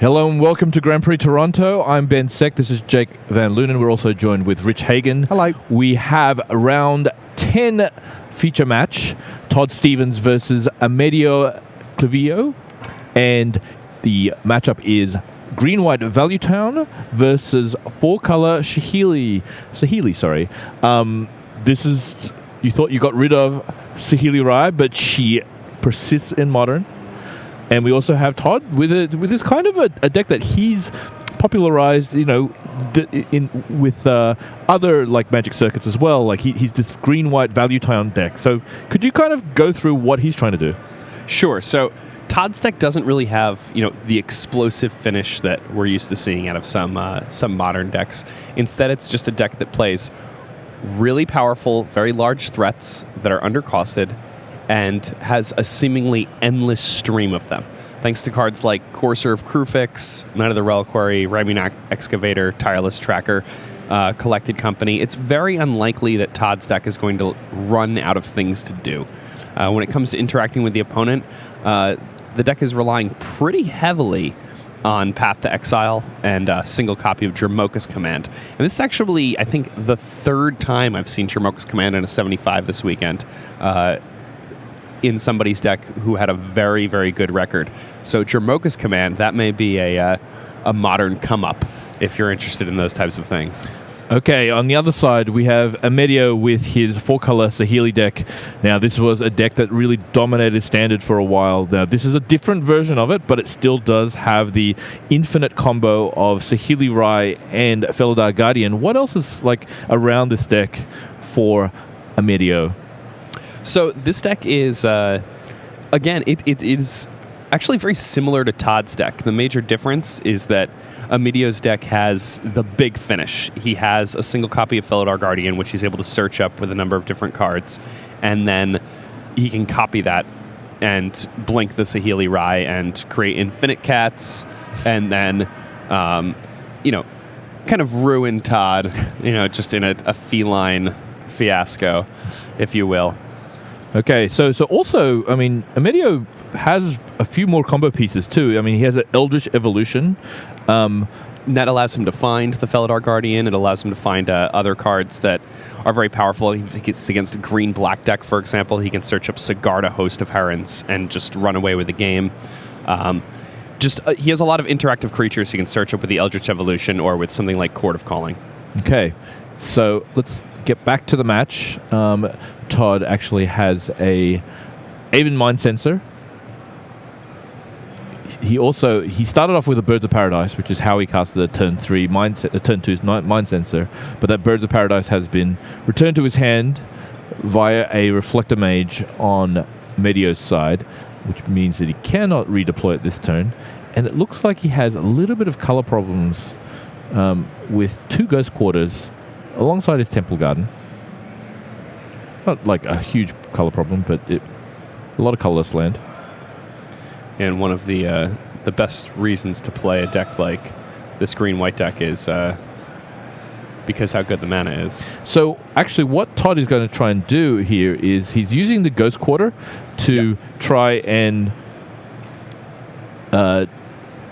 Hello and welcome to Grand Prix Toronto. I'm Ben Seck. This is Jake Van Lunen. We're also joined with Rich Hagen. Hello. We have round 10 feature match. Todd Stevens versus Amedeo Clivio. And the matchup is Green-White Value Town versus four-color Sahili. This is... You thought you got rid of Sahili Rai, but she persists in Modern. And we also have Todd with this kind of a deck that he's popularized, with other like Magic Circuits as well. Like he's this green-white Value Town deck. So could you kind of go through what he's trying to do? Sure. So Todd's deck doesn't really have the explosive finish that we're used to seeing out of some modern decks. Instead, it's just a deck that plays really powerful, very large threats that are undercosted, and has a seemingly endless stream of them, thanks to cards like Courser of Crewfix, Knight of the Reliquary, Rhyming Excavator, Tireless Tracker, Collected Company. It's very unlikely that Todd's deck is going to run out of things to do. When it comes to interacting with the opponent, the deck is relying pretty heavily on Path to Exile and a single copy of Dromoka's Command. And this is actually, I think, the third time I've seen Dromoka's Command in a 75 this weekend. In somebody's deck who had a very, very good record. So Dromoka's Command, that may be a modern come-up if you're interested in those types of things. Okay, on the other side, we have Amedeo with his four-color Sahili deck. Now, this was a deck that really dominated Standard for a while. Now, this is a different version of it, but it still does have the infinite combo of Sahili Rai and Felidar Guardian. What else is like around this deck for Amedeo? So this deck is, again, it is actually very similar to Todd's deck. The major difference is that Amedeo's deck has the big finish. He has a single copy of Felidar Guardian, which he's able to search up with a number of different cards, and then he can copy that and blink the Sahili Rai and create infinite cats, and then, kind of ruin Todd, just in a feline fiasco, if you will. Okay, so also, I mean, Amedeo has a few more combo pieces too. I mean, he has an Eldritch Evolution. That allows him to find the Felidar Guardian. It allows him to find other cards that are very powerful. If it's against a green-black deck, for example, he can search up Sigarda, Host of Herons, and just run away with the game. He has a lot of interactive creatures he can search up with the Eldritch Evolution or with something like Court of Calling. Okay, so let's get back to the match. Todd actually has a Aven Mind Sensor. He started off with a Birds of Paradise, which is how he casted a turn 3 turn 2 Mind Sensor, but that Birds of Paradise has been returned to his hand via a Reflector Mage on Amedeo's side, which means that he cannot redeploy it this turn. And it looks like he has a little bit of color problems with 2 Ghost Quarters alongside his Temple Garden. Not like a huge color problem, but a lot of colorless land. And one of the best reasons to play a deck like this green-white deck is because how good the mana is. So actually what Todd is going to try and do here is he's using the Ghost Quarter to try and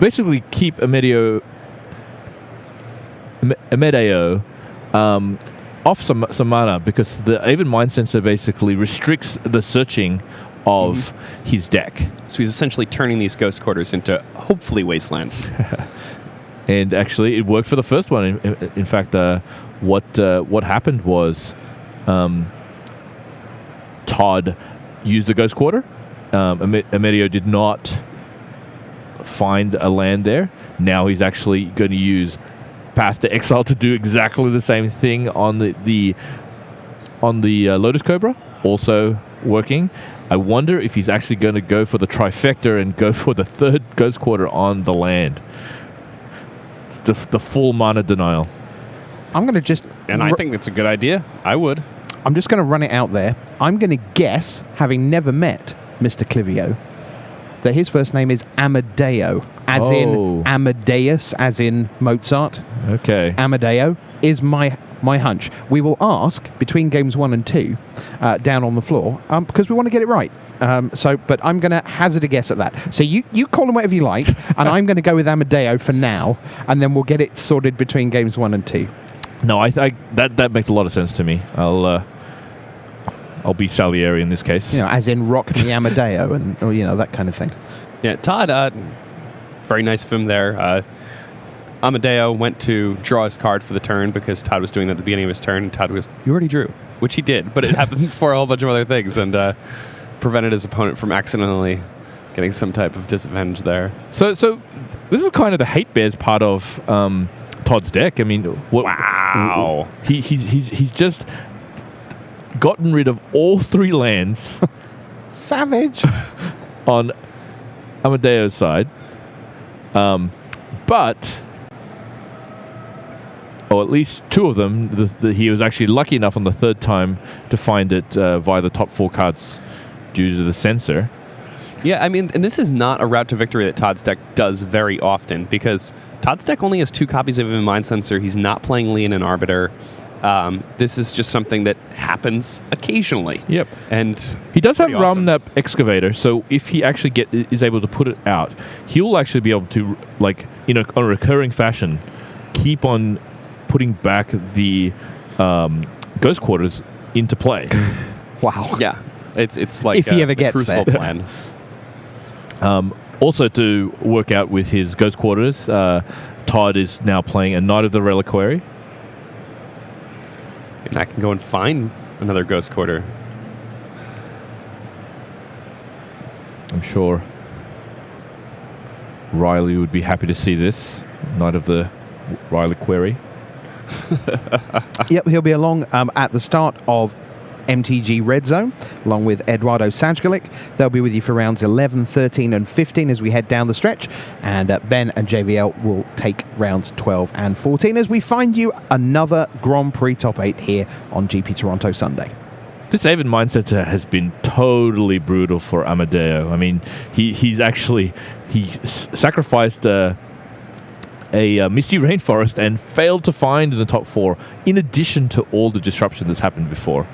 basically keep Amedeo off some mana, because the Aven Mind Sensor basically restricts the searching of his deck. So he's essentially turning these Ghost Quarters into, hopefully, wastelands. And actually, it worked for the first one. In fact, what happened was Todd used the Ghost Quarter. Amedeo did not find a land there. Now he's actually going to use Path to Exile to do exactly the same thing on the Lotus Cobra, also working. I wonder if he's actually going to go for the trifecta and go for the third Ghost Quarter on the land. The full mana denial. I'm going to just... And I think that's a good idea. I would. I'm just going to run it out there. I'm going to guess, having never met Mr. Clivio, that his first name is Amedeo, as in Amadeus, as in Mozart. Okay. Amedeo. is my hunch. We will ask between games 1 and 2 down on the floor because we want to get it right. But I'm going to hazard a guess at that. So you call them whatever you like, and I'm going to go with Amedeo for now, and then we'll get it sorted between games 1 and 2. No, that makes a lot of sense to me. I'll be Salieri in this case. As in rock me Amedeo and that kind of thing. Yeah, Todd, very nice of him there. Amedeo went to draw his card for the turn because Todd was doing that at the beginning of his turn, and Todd was, you already drew, which he did, but it happened for a whole bunch of other things, and prevented his opponent from accidentally getting some type of disadvantage there. So this is kind of the hate bears part of Todd's deck. I mean, Wow. He's just gotten rid of all 3 lands Savage. on Amedeo's side, but at least 2 of them, he was actually lucky enough on the 3rd time to find it via the top 4 cards due to the censor. Yeah, I mean, and this is not a route to victory that Todd's deck does very often because Todd's deck only has 2 copies of him Mind Censor. He's not playing Leon and Arbiter. This is just something that happens occasionally. Yep. And he does have awesome. Ramnap Excavator, so if he actually is able to put it out, he'll actually be able to, on a recurring fashion, keep on putting back the Ghost Quarters into play. Wow. Yeah. It's like if he ever gets Crucible there. plan. Also, to work out with his Ghost Quarters, Todd is now playing a Knight of the Reliquary. And I can go and find another Ghost Quarter. I'm sure Riley would be happy to see this. Knight of the Reliquary. Yep, he'll be along at the start of MTG Red Zone, along with Eduardo Sajgalik. They'll be with you for rounds 11, 13, and 15 as we head down the stretch. And Ben and JVL will take rounds 12 and 14 as we find you another Grand Prix Top 8 here on GP Toronto Sunday. This Aven Mindset has been totally brutal for Amedeo. I mean, he sacrificed a Misty Rainforest and failed to find in the top 4, in addition to all the disruption that's happened before.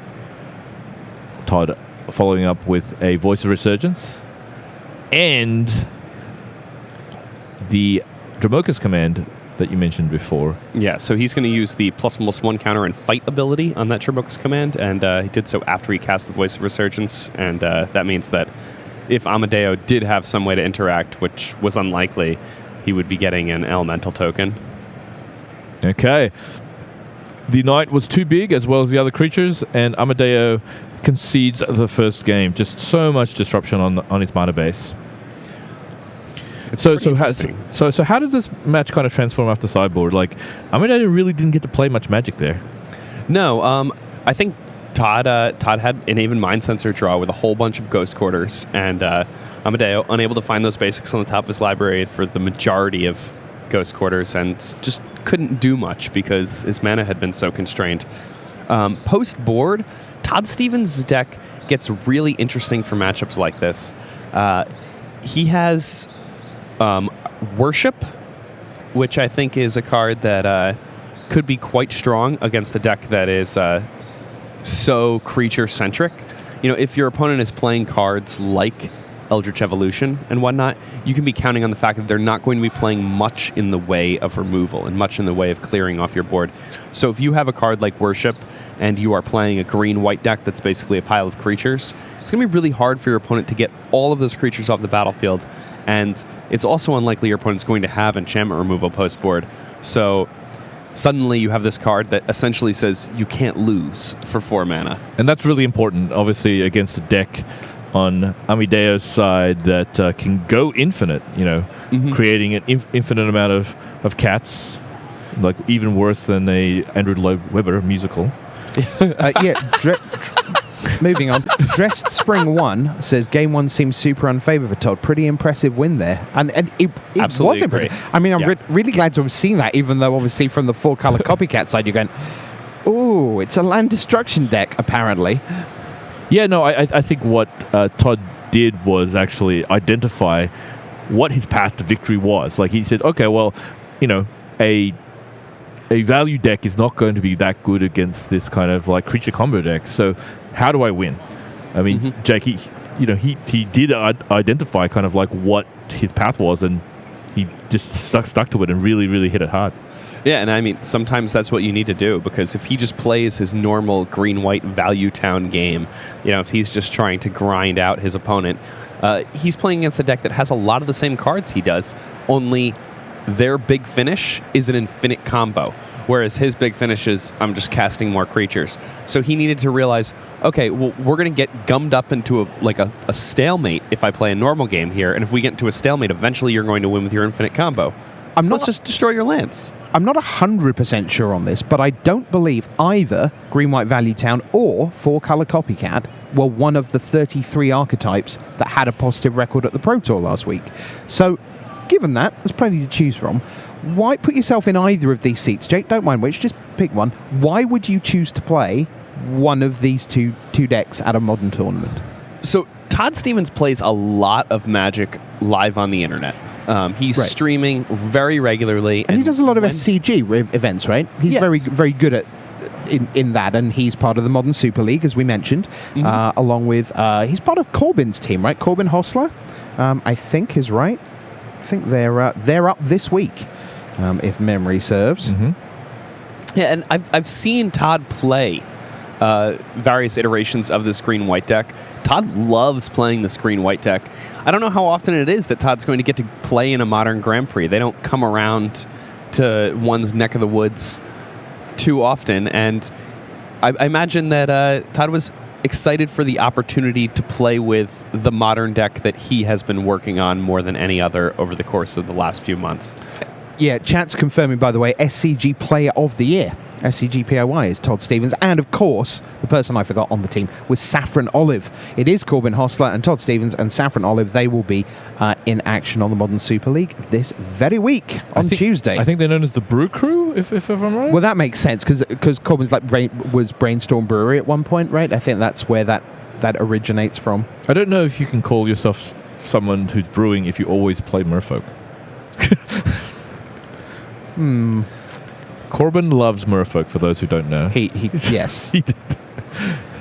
Todd following up with a Voice of Resurgence and the Dramoka's command that you mentioned before. Yeah, so he's going to use the +1/+1 counter and fight ability on that Dramoka's command, and he did so after he cast the Voice of Resurgence, and that means that if Amedeo did have some way to interact, which was unlikely, he would be getting an elemental token. Okay. The Knight was too big, as well as the other creatures, and Amedeo concedes the first game. Just so much disruption on his mana base. So how does this match kind of transform after sideboard? Amedeo really didn't get to play much Magic there. No, I think Todd had an Aven Mind Censor draw with a whole bunch of Ghost Quarters, and Amedeo unable to find those basics on the top of his library for the majority of Ghost Quarters, and just couldn't do much because his mana had been so constrained. Post board, Todd Stevens' deck gets really interesting for matchups like this. He has Worship, which I think is a card that could be quite strong against a deck that is so creature-centric. If your opponent is playing cards like Eldritch Evolution and whatnot, you can be counting on the fact that they're not going to be playing much in the way of removal and much in the way of clearing off your board. So if you have a card like Worship and you are playing a green-white deck that's basically a pile of creatures, it's going to be really hard for your opponent to get all of those creatures off the battlefield, and it's also unlikely your opponent's going to have enchantment removal post-board. So suddenly you have this card that essentially says you can't lose for 4 mana. And that's really important, obviously, against a deck on Amedeo's side that can go infinite, creating an infinite amount of cats, even worse than a Andrew Lloyd Webber musical. Moving on. Dressed Spring 1 says Game 1 seems super unfavored for Todd. Pretty impressive win there. And it was impressive. I mean, I'm really glad to have seen that, even though obviously from the 4-color copycat side, you're going, ooh, it's a land destruction deck, apparently. Yeah, no, I think what Todd did was actually identify what his path to victory was. He said, okay, well, a a value deck is not going to be that good against this kind of like creature combo deck. So how do I win? I mean, Jake, he did identify kind of like what his path was, and he just stuck to it and really, really hit it hard. Yeah, and I mean, sometimes that's what you need to do, because if he just plays his normal green-white value town game, if he's just trying to grind out his opponent, he's playing against a deck that has a lot of the same cards he does, only their big finish is an infinite combo, whereas his big finish is, I'm just casting more creatures. So he needed to realize, okay, well, we're going to get gummed up into a stalemate if I play a normal game here, and if we get into a stalemate, eventually you're going to win with your infinite combo. Let's just destroy your lands. I'm not 100% sure on this, but I don't believe either Green-White Value Town or 4-Color Copycat were one of the 33 archetypes that had a positive record at the Pro Tour last week. So, given that, there's plenty to choose from. Why put yourself in either of these seats? Jake, don't mind which, just pick one. Why would you choose to play one of these two decks at a Modern tournament? So, Todd Stevens plays a lot of Magic live on the internet. He's streaming very regularly. And he does a lot of SCG events, right? He's very, very good at in that, and he's part of the Modern Super League, as we mentioned, along with... he's part of Corbin's team, right? Corbin Hostler, I think, is right. I think they're up this week, if memory serves. Yeah, and I've seen Todd play various iterations of this green-white deck. Todd loves playing this green-white deck. I don't know how often it is that Todd's going to get to play in a Modern Grand Prix. They don't come around to one's neck of the woods too often, and I imagine that Todd was excited for the opportunity to play with the Modern deck that he has been working on more than any other over the course of the last few months. Yeah, chat's confirming, by the way, SCG Player of the Year. SCG POY is Todd Stevens, and of course, the person I forgot on the team was Saffron Olive. It is Corbin Hostler and Todd Stevens and Saffron Olive. They will be in action on the Modern Super League this very week on Tuesday. I think they're known as the Brew Crew, if I'm right. Well, that makes sense because Corbin's was Brainstorm Brewery at one point, right? I think that's where that originates from. I don't know if you can call yourself someone who's brewing if you always play Merfolk. Corbin loves Merfolk, for those who don't know. He yes. He did.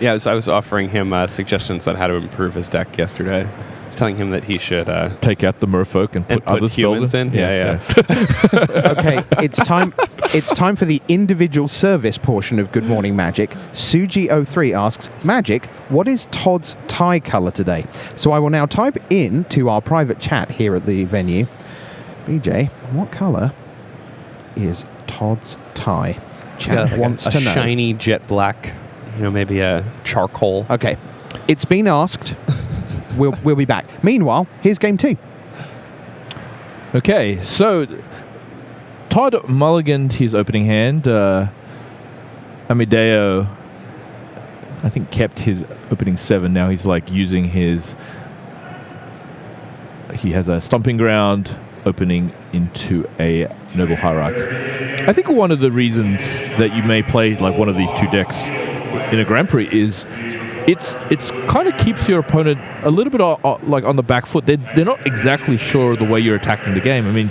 Yeah, I was offering him suggestions on how to improve his deck yesterday. I was telling him that he should take out the Merfolk and put other humans in. Yeah. Okay, it's time. It's time for the individual service portion of Good Morning Magic. Suji03 asks, Magic, what is Todd's tie color today? So I will now type in to our private chat here at the venue. BJ, what color is Todd's tie? Chat wants to know. A shiny jet black, maybe a charcoal. Okay, it's been asked. We'll be back. Meanwhile, here's game 2. Okay, so Todd mulliganed his opening hand. Amedeo, I think, kept his opening 7. Now he's using his... He has a Stomping Ground opening into a Noble Hierarch. I think one of the reasons that you may play one of these two decks in a Grand Prix is it's kind of keeps your opponent a little bit on the back foot. They're not exactly sure the way you're attacking the game. I mean,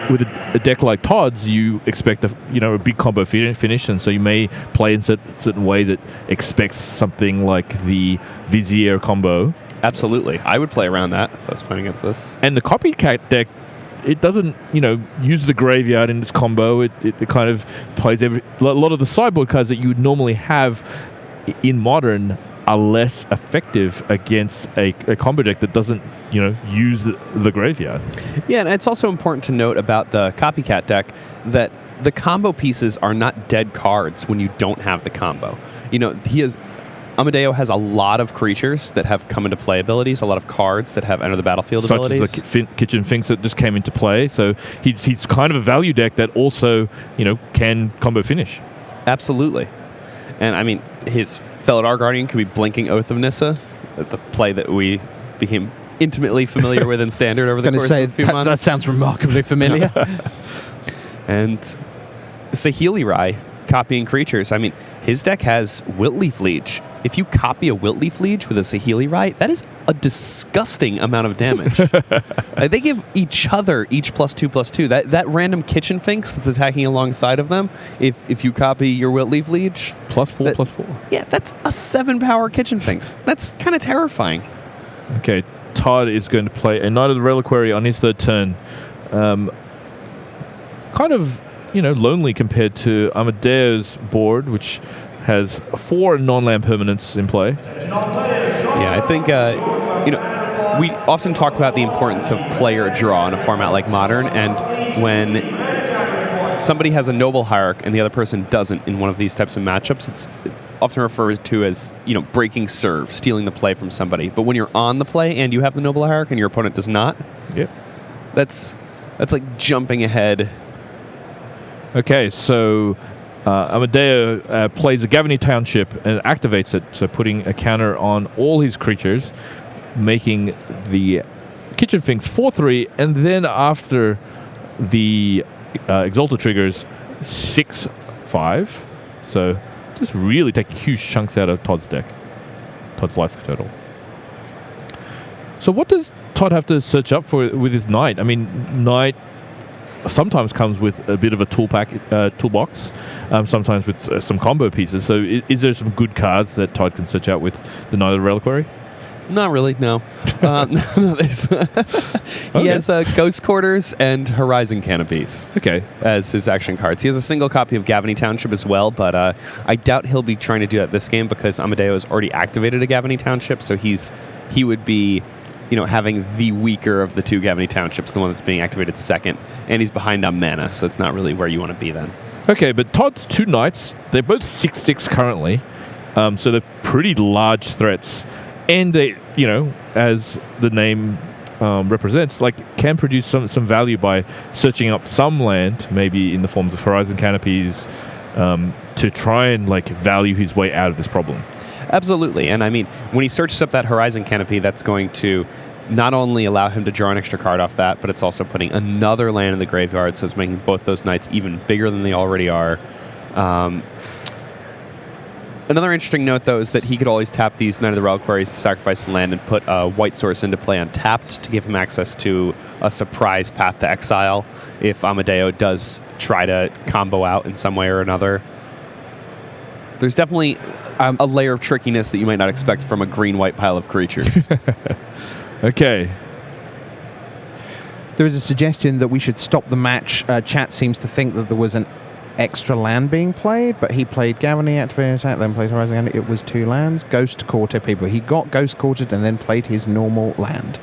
with a deck like Todd's, you expect a big combo finish, and so you may play in a certain way that expects something like the Vizier combo. Absolutely. I would play around that if I was playing against this. And the Copycat deck, it doesn't, use the graveyard in its combo. It kind of plays a lot of the sideboard cards that you would normally have in Modern are less effective against a combo deck that doesn't, use the graveyard. Yeah, and it's also important to note about the Copycat deck that the combo pieces are not dead cards when you don't have the combo. Amedeo has a lot of creatures that have come into play abilities, a lot of cards that have enter the battlefield abilities. Such as the Kitchen Finks that just came into play. So he's kind of a value deck that also, can combo finish. Absolutely. And, I mean, his fellow Dark Guardian could be Blinking Oath of Nissa, the play that we became intimately familiar with in Standard over the course of a few months. That sounds remarkably familiar. And Saheeli Rai copying creatures. I mean, his deck has Wiltleaf Leech. If you copy a Wiltleaf Leech with a Saheeli Rite, that is a disgusting amount of damage. They give each other each +2/+2. That random Kitchen Finks that's attacking alongside of them, if you copy your Wiltleaf Leech, +4/+4. Yeah, that's a 7-power Kitchen Finks. That's kind of terrifying. Okay, Todd is going to play a Knight of the Reliquary on his third turn. Kind of, lonely compared to Amedeo's board, which has 4 non-land permanents in play. Yeah, I think, we often talk about the importance of player draw in a format like Modern, and when somebody has a Noble Hierarch and the other person doesn't in one of these types of matchups, it's often referred to as, breaking serve, stealing the play from somebody. But when you're on the play and you have the Noble Hierarch and your opponent does not, yep, that's like jumping ahead. Okay, so Amedeo plays a Gavany Township and activates it, so putting a counter on all his creatures, making the Kitchen Finks 4/3, and then after the Exalted triggers 6/5. So just really taking huge chunks out of Todd's deck, Todd's life total. So what does Todd have to search up for with his Knight? I mean, Knight sometimes comes with a bit of a toolbox, sometimes with some combo pieces. So is there some good cards that Todd can search out with the Knight of the Reliquary? Not really, no. He has Ghost Quarters and Horizon Canopies as his action cards. He has a single copy of Gavany Township as well, but I doubt he'll be trying to do that this game because Amedeo has already activated a Gavany Township, so he would be having the weaker of the 2 Gavany Townships, the one that's being activated second, and he's behind on mana, so it's not really where you want to be then. Okay, but Todd's 2 Knights, they're both 6/6 currently, so they're pretty large threats, and they, as the name represents, can produce some value by searching up some land, maybe in the forms of Horizon Canopies, to try and value his way out of this problem. Absolutely, and I mean, when he searches up that Horizon Canopy, that's going to not only allow him to draw an extra card off that, but it's also putting another land in the graveyard, so it's making both those Knights even bigger than they already are. Another interesting note, though, is that he could always tap these Knight of the Reliquaries to sacrifice the land and put a White Source into play untapped to give him access to a surprise path to exile if Amedeo does try to combo out in some way or another. There's definitely a layer of trickiness that you might not expect from a green-white pile of creatures. Okay. There is a suggestion that we should stop the match. Chat seems to think that there was an extra land being played, but he played Gavany, activated attack, then played Horizon Canopy. It was 2 lands. Ghost Quarter, people. He got Ghost Quartered and then played his normal land.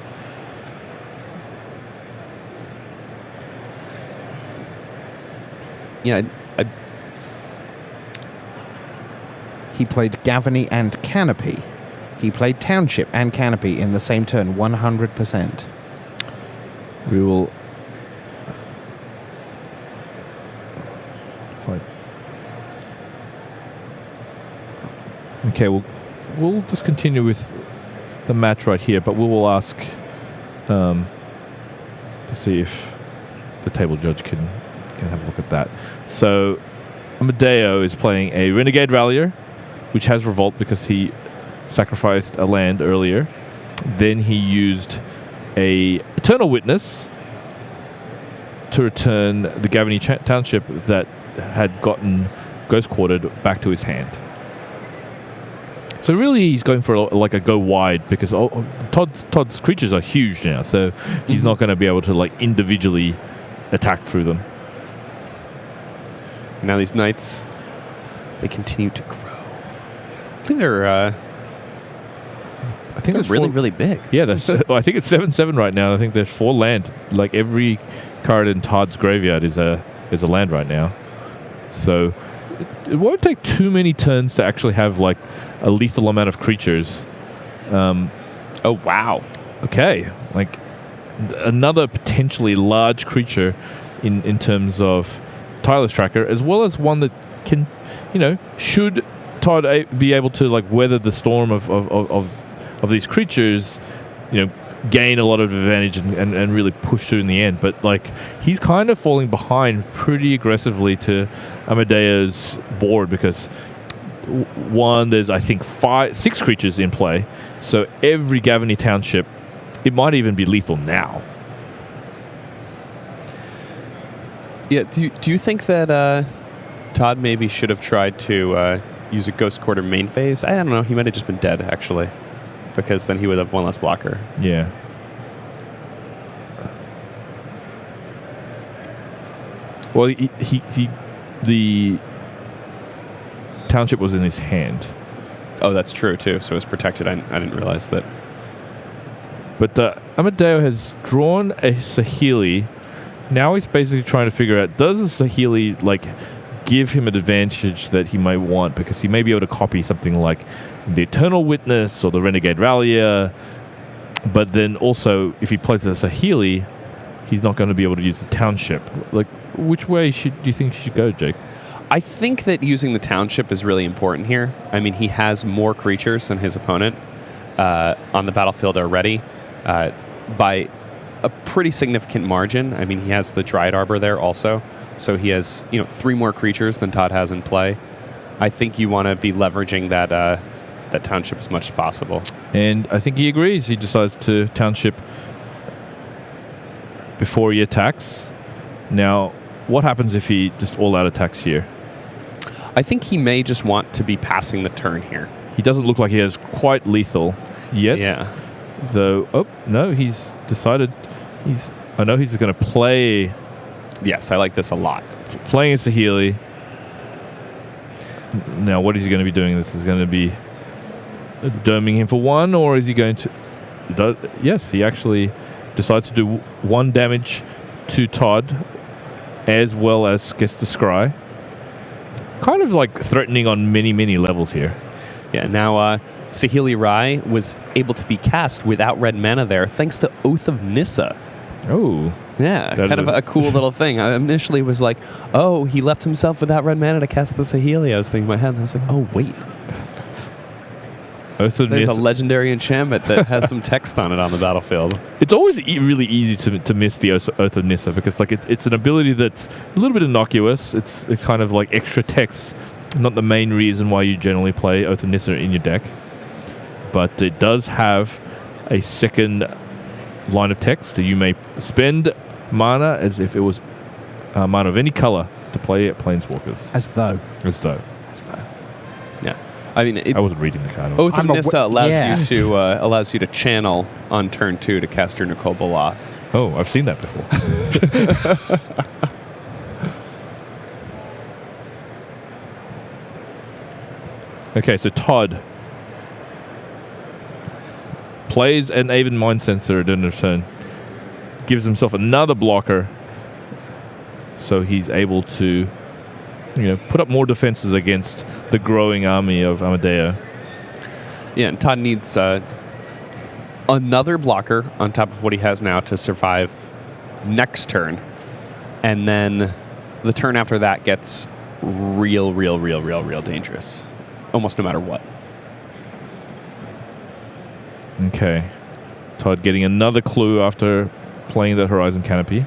Yeah, He played Gavany and Canopy. He played Township and Canopy in the same turn, 100%. We will fight. Okay, we'll just continue with the match right here, but we will ask to see if the table judge can have a look at that. So Amedeo is playing a Renegade Rallier, which has Revolt because he sacrificed a land earlier. Then he used a Eternal Witness to return the Gavany Township that had gotten Ghost Quartered back to his hand. So really he's going for a go wide because Todd's creatures are huge now, so he's not going to be able to individually attack through them. Now these Knights, they continue to grow. I think they're really, really big. Yeah, I think it's 7/7 right now. I think there's 4 land. Every card in Todd's graveyard is a land right now. So it won't take too many turns to actually have a lethal amount of creatures. Oh wow. Okay, another potentially large creature in terms of Tireless Tracker, as well as one that can, should Todd be able to weather the storm of these creatures, gain a lot of advantage and really push through in the end. But like he's kind of falling behind pretty aggressively to Amedeo's board because one, there's I think 6 creatures in play, so every Gavany Township, it might even be lethal now. Yeah. Do you think that Todd maybe should have tried to use a Ghost Quarter main phase? I don't know. He might have just been dead actually, because then he would have one less blocker. Yeah. Well, the township was in his hand. Oh, that's true too. So it was protected. I didn't realize that. But Amedeo has drawn a Saheeli. Now he's basically trying to figure out, does the Saheeli like give him an advantage that he might want? Because he may be able to copy something like the Eternal Witness or the Renegade Rallier. But then also, if he plays the Saheeli, he's not going to be able to use the township. Like, which way do you think he should go, Jake? I think that using the township is really important here. I mean, he has more creatures than his opponent on the battlefield already by a pretty significant margin. I mean, he has the Dryad Arbor there also, so he has 3 more creatures than Todd has in play. I think you want to be leveraging that township as much as possible. And I think he agrees. He decides to township before he attacks. Now, what happens if he just all-out attacks here? I think he may just want to be passing the turn here. He doesn't look like he has quite lethal yet. Yeah. Though, oh, no, he's decided I know he's going to play. Yes, I like this a lot. Playing a Saheeli. Now, what is he going to be doing? This is going to be doming him for 1, or is he going to... Yes, he actually decides to do 1 damage to Todd, as well as gets to scry. Kind of like threatening on many, many levels here. Yeah, now Saheeli Rai was able to be cast without red mana there, thanks to Oath of Nissa. Oh. Yeah, kind of a cool little thing. I initially was like, oh, he left himself without red mana to cast the Saheeli. I was thinking in my head, and I was like, oh, wait. Oath of There's Nissa. a legendary enchantment that has some text on it on the battlefield. It's always really easy to miss the Oath of Nissa because like it's an ability that's a little bit innocuous. It's kind of like extra text, not the main reason why you generally play Oath of Nissa in your deck. But it does have a second line of text. You may spend mana as if it was mana of any color to play at Planeswalkers. As though. Yeah. I mean, I wasn't reading the card. Oath of Nissa allows you to channel on turn 2 to cast your Nicole Bolas. Oh, I've seen that before. Okay, so Todd plays an Aven Mind Sensor at end of turn. Gives himself another blocker, so he's able to put up more defenses against the growing army of Amedeo. Yeah, and Todd needs another blocker on top of what he has now to survive next turn. And then the turn after that gets real dangerous. Almost no matter what. Okay. Todd getting another clue after playing the Horizon Canopy.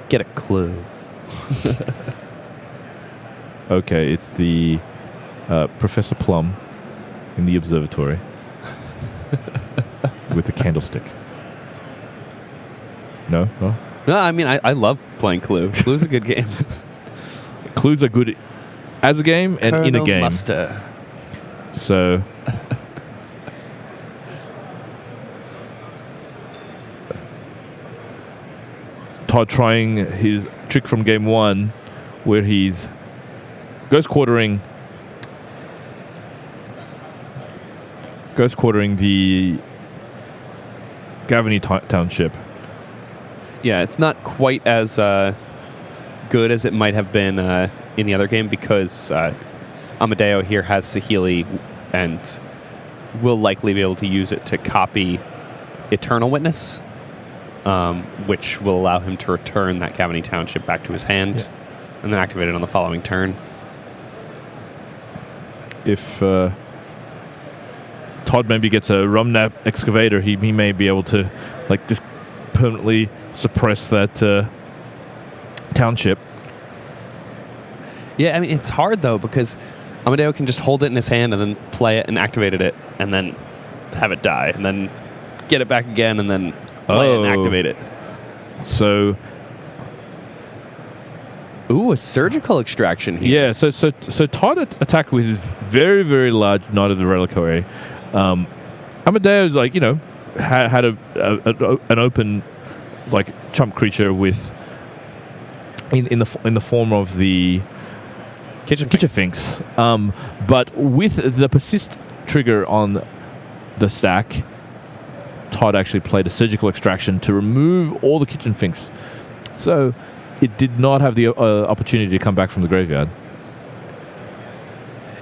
Get a clue. Okay, it's the Professor Plum in the observatory with the candlestick. No? No, I mean, I love playing Clue. Clue's a good game. Clues are good as a game and in a Colonel game. Muster. So... Todd trying his trick from game 1 where he's ghost quartering the Gavany Township. Yeah, it's not quite as good as it might have been in the other game because Amedeo here has Saheeli and will likely be able to use it to copy Eternal Witness, which will allow him to return that Gavany Township back to his hand and then activate it on the following turn. If Todd maybe gets a Rumnap excavator, he may be able to like just permanently suppress that township. Yeah, I mean, it's hard, though, because Amedeo can just hold it in his hand and then play it and activated it and then have it die and then get it back again and then play it and activate it. So... Ooh, a surgical extraction here. Yeah, so Todd attacked with his very, very large Knight of the Reliquary. Amedeo, like, you know, had an open, like, chump creature with... In the form of the... Kitchen Finks. But with the persist trigger on the stack, Todd actually played a surgical extraction to remove all the Kitchen Finks. So it did not have the opportunity to come back from the graveyard.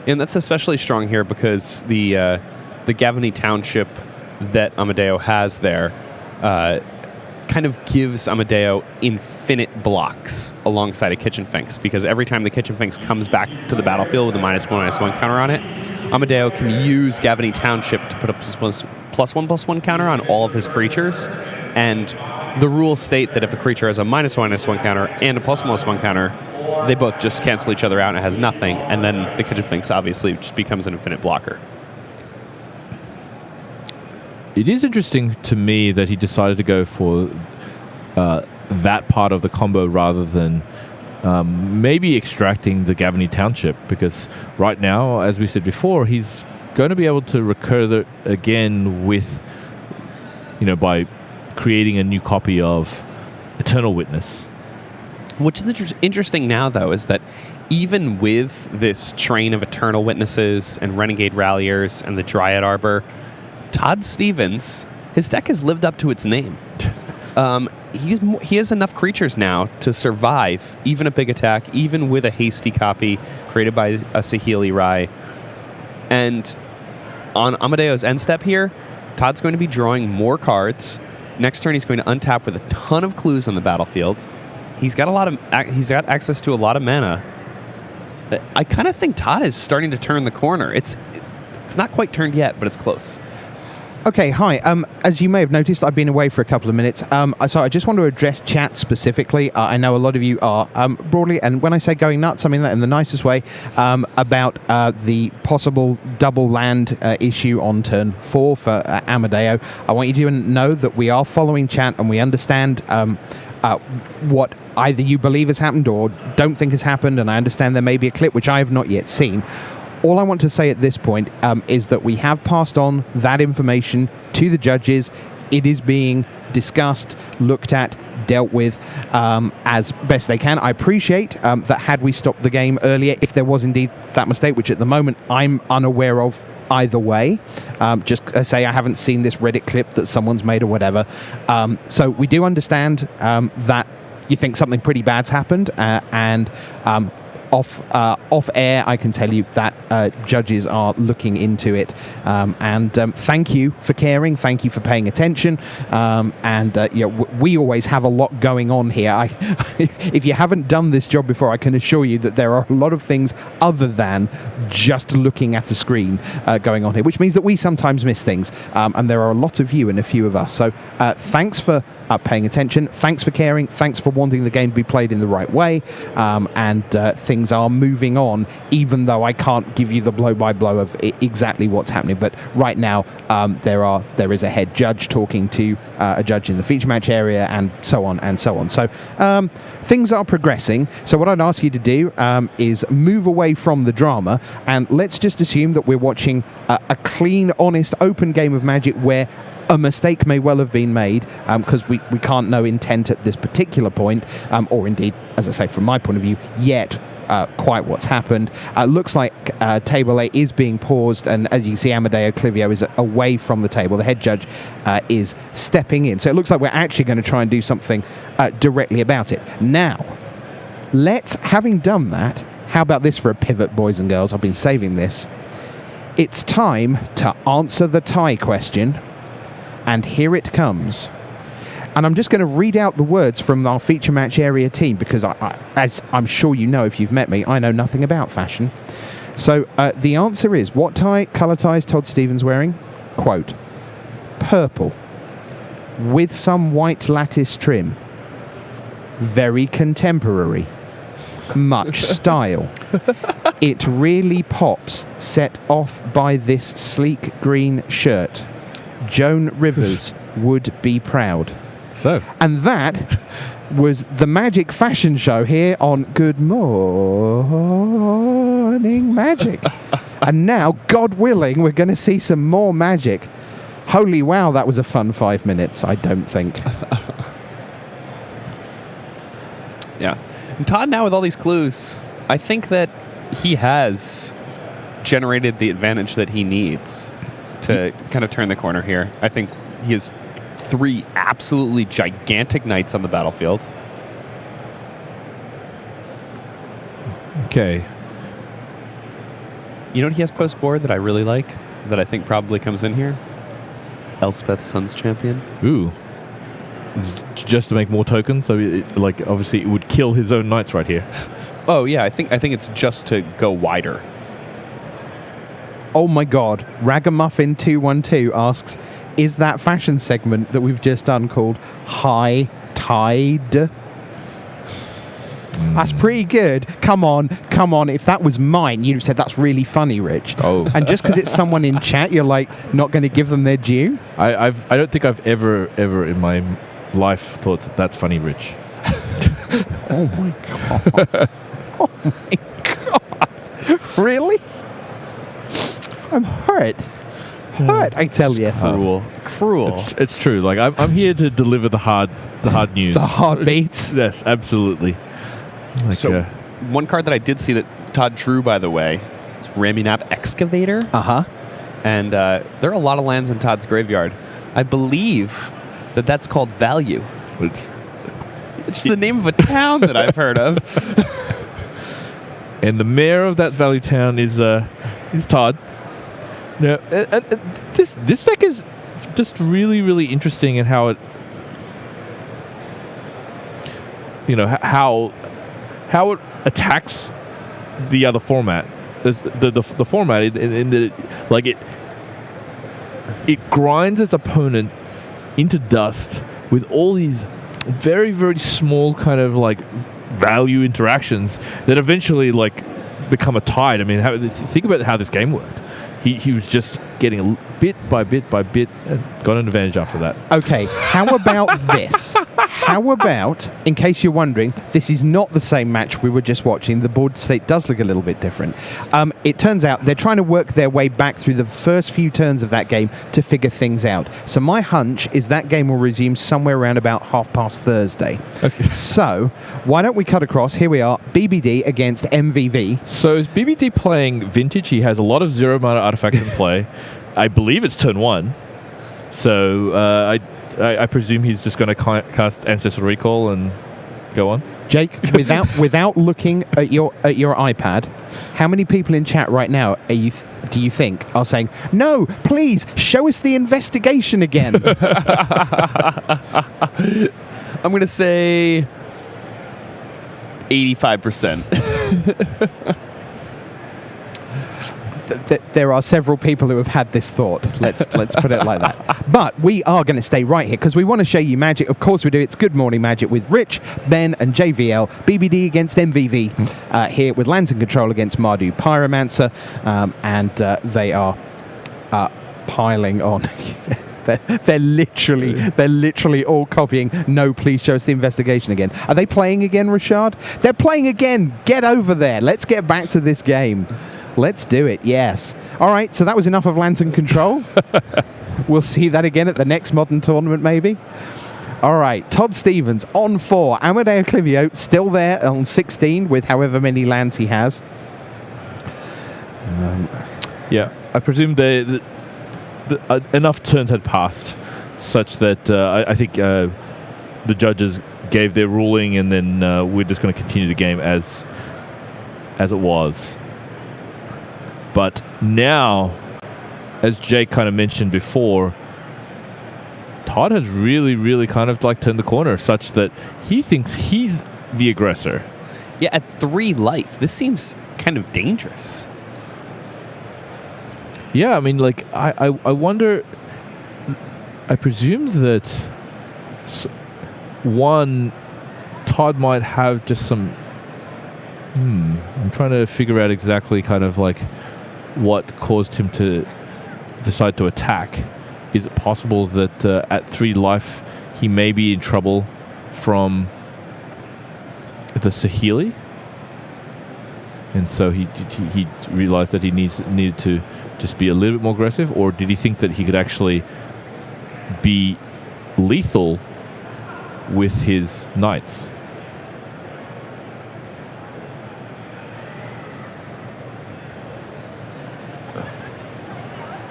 And that's especially strong here because the Gavany Township that Amedeo has there kind of gives Amedeo infinite blocks alongside a Kitchen Finks, because every time the Kitchen Finks comes back to the battlefield with a -1/-1 counter on it, Amedeo can use Gavany Township to put a +1/+1 counter on all of his creatures. And the rules state that if a creature has a -1/-1 counter and a +1/+1 counter, they both just cancel each other out and it has nothing. And then the Kitchen Finks obviously just becomes an infinite blocker. It is interesting to me that he decided to go for that part of the combo rather than maybe extracting the Gavany Township, because right now, as we said before, he's going to be able to recur that again with, you know, by creating a new copy of Eternal Witness. What's interesting now, though, is that even with this train of Eternal Witnesses and Renegade Ralliers and the Dryad Arbor, Todd Stevens, his deck has lived up to its name. He has enough creatures now to survive even a big attack, even with a hasty copy created by a Saheeli Rai. And on Amadeo's end step here, Todd's going to be drawing more cards. Next turn, he's going to untap with a ton of clues on the battlefield. He's got access to a lot of mana. I kind of think Todd is starting to turn the corner. It's not quite turned yet, but it's close. Okay, hi. As you may have noticed, I've been away for a couple of minutes. So I just want to address chat specifically. I know a lot of you are broadly, and when I say going nuts, I mean that in the nicest way, about the possible double land issue on turn 4 for Amedeo. I want you to know that we are following chat and we understand what either you believe has happened or don't think has happened, and I understand there may be a clip which I have not yet seen. All I want to say at this point is that we have passed on that information to the judges. It is being discussed, looked at, dealt with as best they can. I appreciate that had we stopped the game earlier, if there was indeed that mistake, which at the moment I'm unaware of either way. Just say I haven't seen this Reddit clip that someone's made or whatever. So we do understand that you think something pretty bad's happened, and off air, I can tell you that judges are looking into it, and thank you for caring, thank you for paying attention, and you know, we always have a lot going on here. If you haven't done this job before, I can assure you that there are a lot of things other than just looking at a screen going on here, which means that we sometimes miss things, and there are a lot of you and a few of us. So thanks for paying attention, thanks for caring, thanks for wanting the game to be played in the right way, and things are moving on, even though I can't give you the blow-by-blow of exactly what's happening. But right now, there is a head judge talking to a judge in the feature match area, and so on and so on. So things are progressing. So what I'd ask you to do is move away from the drama, and let's just assume that we're watching a clean, honest, open game of Magic where a mistake may well have been made, because we can't know intent at this particular point, or indeed, as I say, from my point of view, yet quite what's happened. Looks like Table A is being paused, and as you can see, Amedeo Clivio is away from the table. The head judge is stepping in. So it looks like we're actually going to try and do something directly about it. Now, having done that, how about this for a pivot, boys and girls? I've been saving this. It's time to answer the tie question. And here it comes. And I'm just going to read out the words from our feature match area team, because as I'm sure you know if you've met me, I know nothing about fashion. So the answer is, what colour tie is Todd Stevens wearing? quote, purple, with some white lattice trim, very contemporary, much style. It really pops, set off by this sleek green shirt. Joan Rivers would be proud. So, And that was the Magic Fashion Show here on Good Morning Magic. And now, God willing, we're going to see some more magic. Holy wow, that was a fun 5 minutes, I don't think. Yeah. And Todd, now with all these clues, I think that he has generated the advantage that he needs to kind of turn the corner here. I think he has 3 absolutely gigantic knights on the battlefield. okay. You know what he has post-board that I really like, that I think probably comes in here? Elspeth Sun's Champion. Ooh. Just to make more tokens, so obviously it would kill his own knights right here. Oh yeah, I think it's just to go wider. Oh my God, Ragamuffin212 asks, is that fashion segment that we've just done called High Tide? That's pretty good. Come on. If that was mine, you'd have said that's really funny, Rich. Oh. And just because it's someone in chat, you're like not going to give them their due? I don't think I've ever in my life thought that's funny, Rich. Oh my God. Oh my God. Really? I'm hurt. I tell you. Cruel. It's true. Like I'm here to deliver the hard news. The heartbeats. Yes, absolutely. Like, So, one card that I did see that Todd drew, by the way, is Raminap Excavator. Uh-huh. And there are a lot of lands in Todd's graveyard. I believe that that's called Value. it's It's the name of a town that I've heard of. and the mayor of that value town is Todd. Now, this deck is just really, really interesting in how it, how it attacks the other format. The format in the it grinds its opponent into dust with all these very, very small kind of value interactions that eventually become a tide. I mean, think about how this game worked. He was just getting a bit by bit by bit and got an advantage after that. Okay, how about this? How about, in case you're wondering, this is not the same match we were just watching. The board state does look a little bit different. It turns out they're trying to work their way back through the first few turns of that game to figure things out. So my hunch is that game will resume somewhere around about 30:30 Thursday. Okay. So why don't we cut across? Here we are, BBD against MVV. So is BBD playing Vintage? He has a lot of 0 mana artifacts in play. I believe it's turn 1. So I presume he's just going to cast Ancestral Recall and go on. Jake, without looking at your iPad, how many people in chat right now do you think are saying, no, please show us the investigation again? I'm going to say 85%. There are several people who have had this thought. Let's put it like that. But we are going to stay right here because we want to show you magic. Of course we do. It's Good Morning Magic with Rich, Ben, and JVL. BBD against MVV here with Lands and Control against Mardu Pyromancer, and they are piling on. They're literally all copying. No, please show us the investigation again. Are they playing again, Rashad? They're playing again. Get over there. Let's get back to this game. Let's do it, yes. All right, so that was enough of Lands and Control. We'll see that again at the next Modern Tournament, maybe. All right, Todd Stevens on 4. Amedeo Clivio still there on 16 with however many lands he has. Yeah, I presume enough turns had passed such that I think the judges gave their ruling, and then we're just going to continue the game as it was. But now, as Jake kind of mentioned before, Todd has really, really kind of turned the corner such that he thinks he's the aggressor. Yeah, at 3 life, this seems kind of dangerous. Yeah, I mean, like, I wonder. I presume that one, Todd might have just some. I'm trying to figure out exactly kind of like what caused him to decide to attack. Is it possible that at 3 life he may be in trouble from the Sahili? And so he realized that he needed to just be a little bit more aggressive, or did he think that he could actually be lethal with his knights?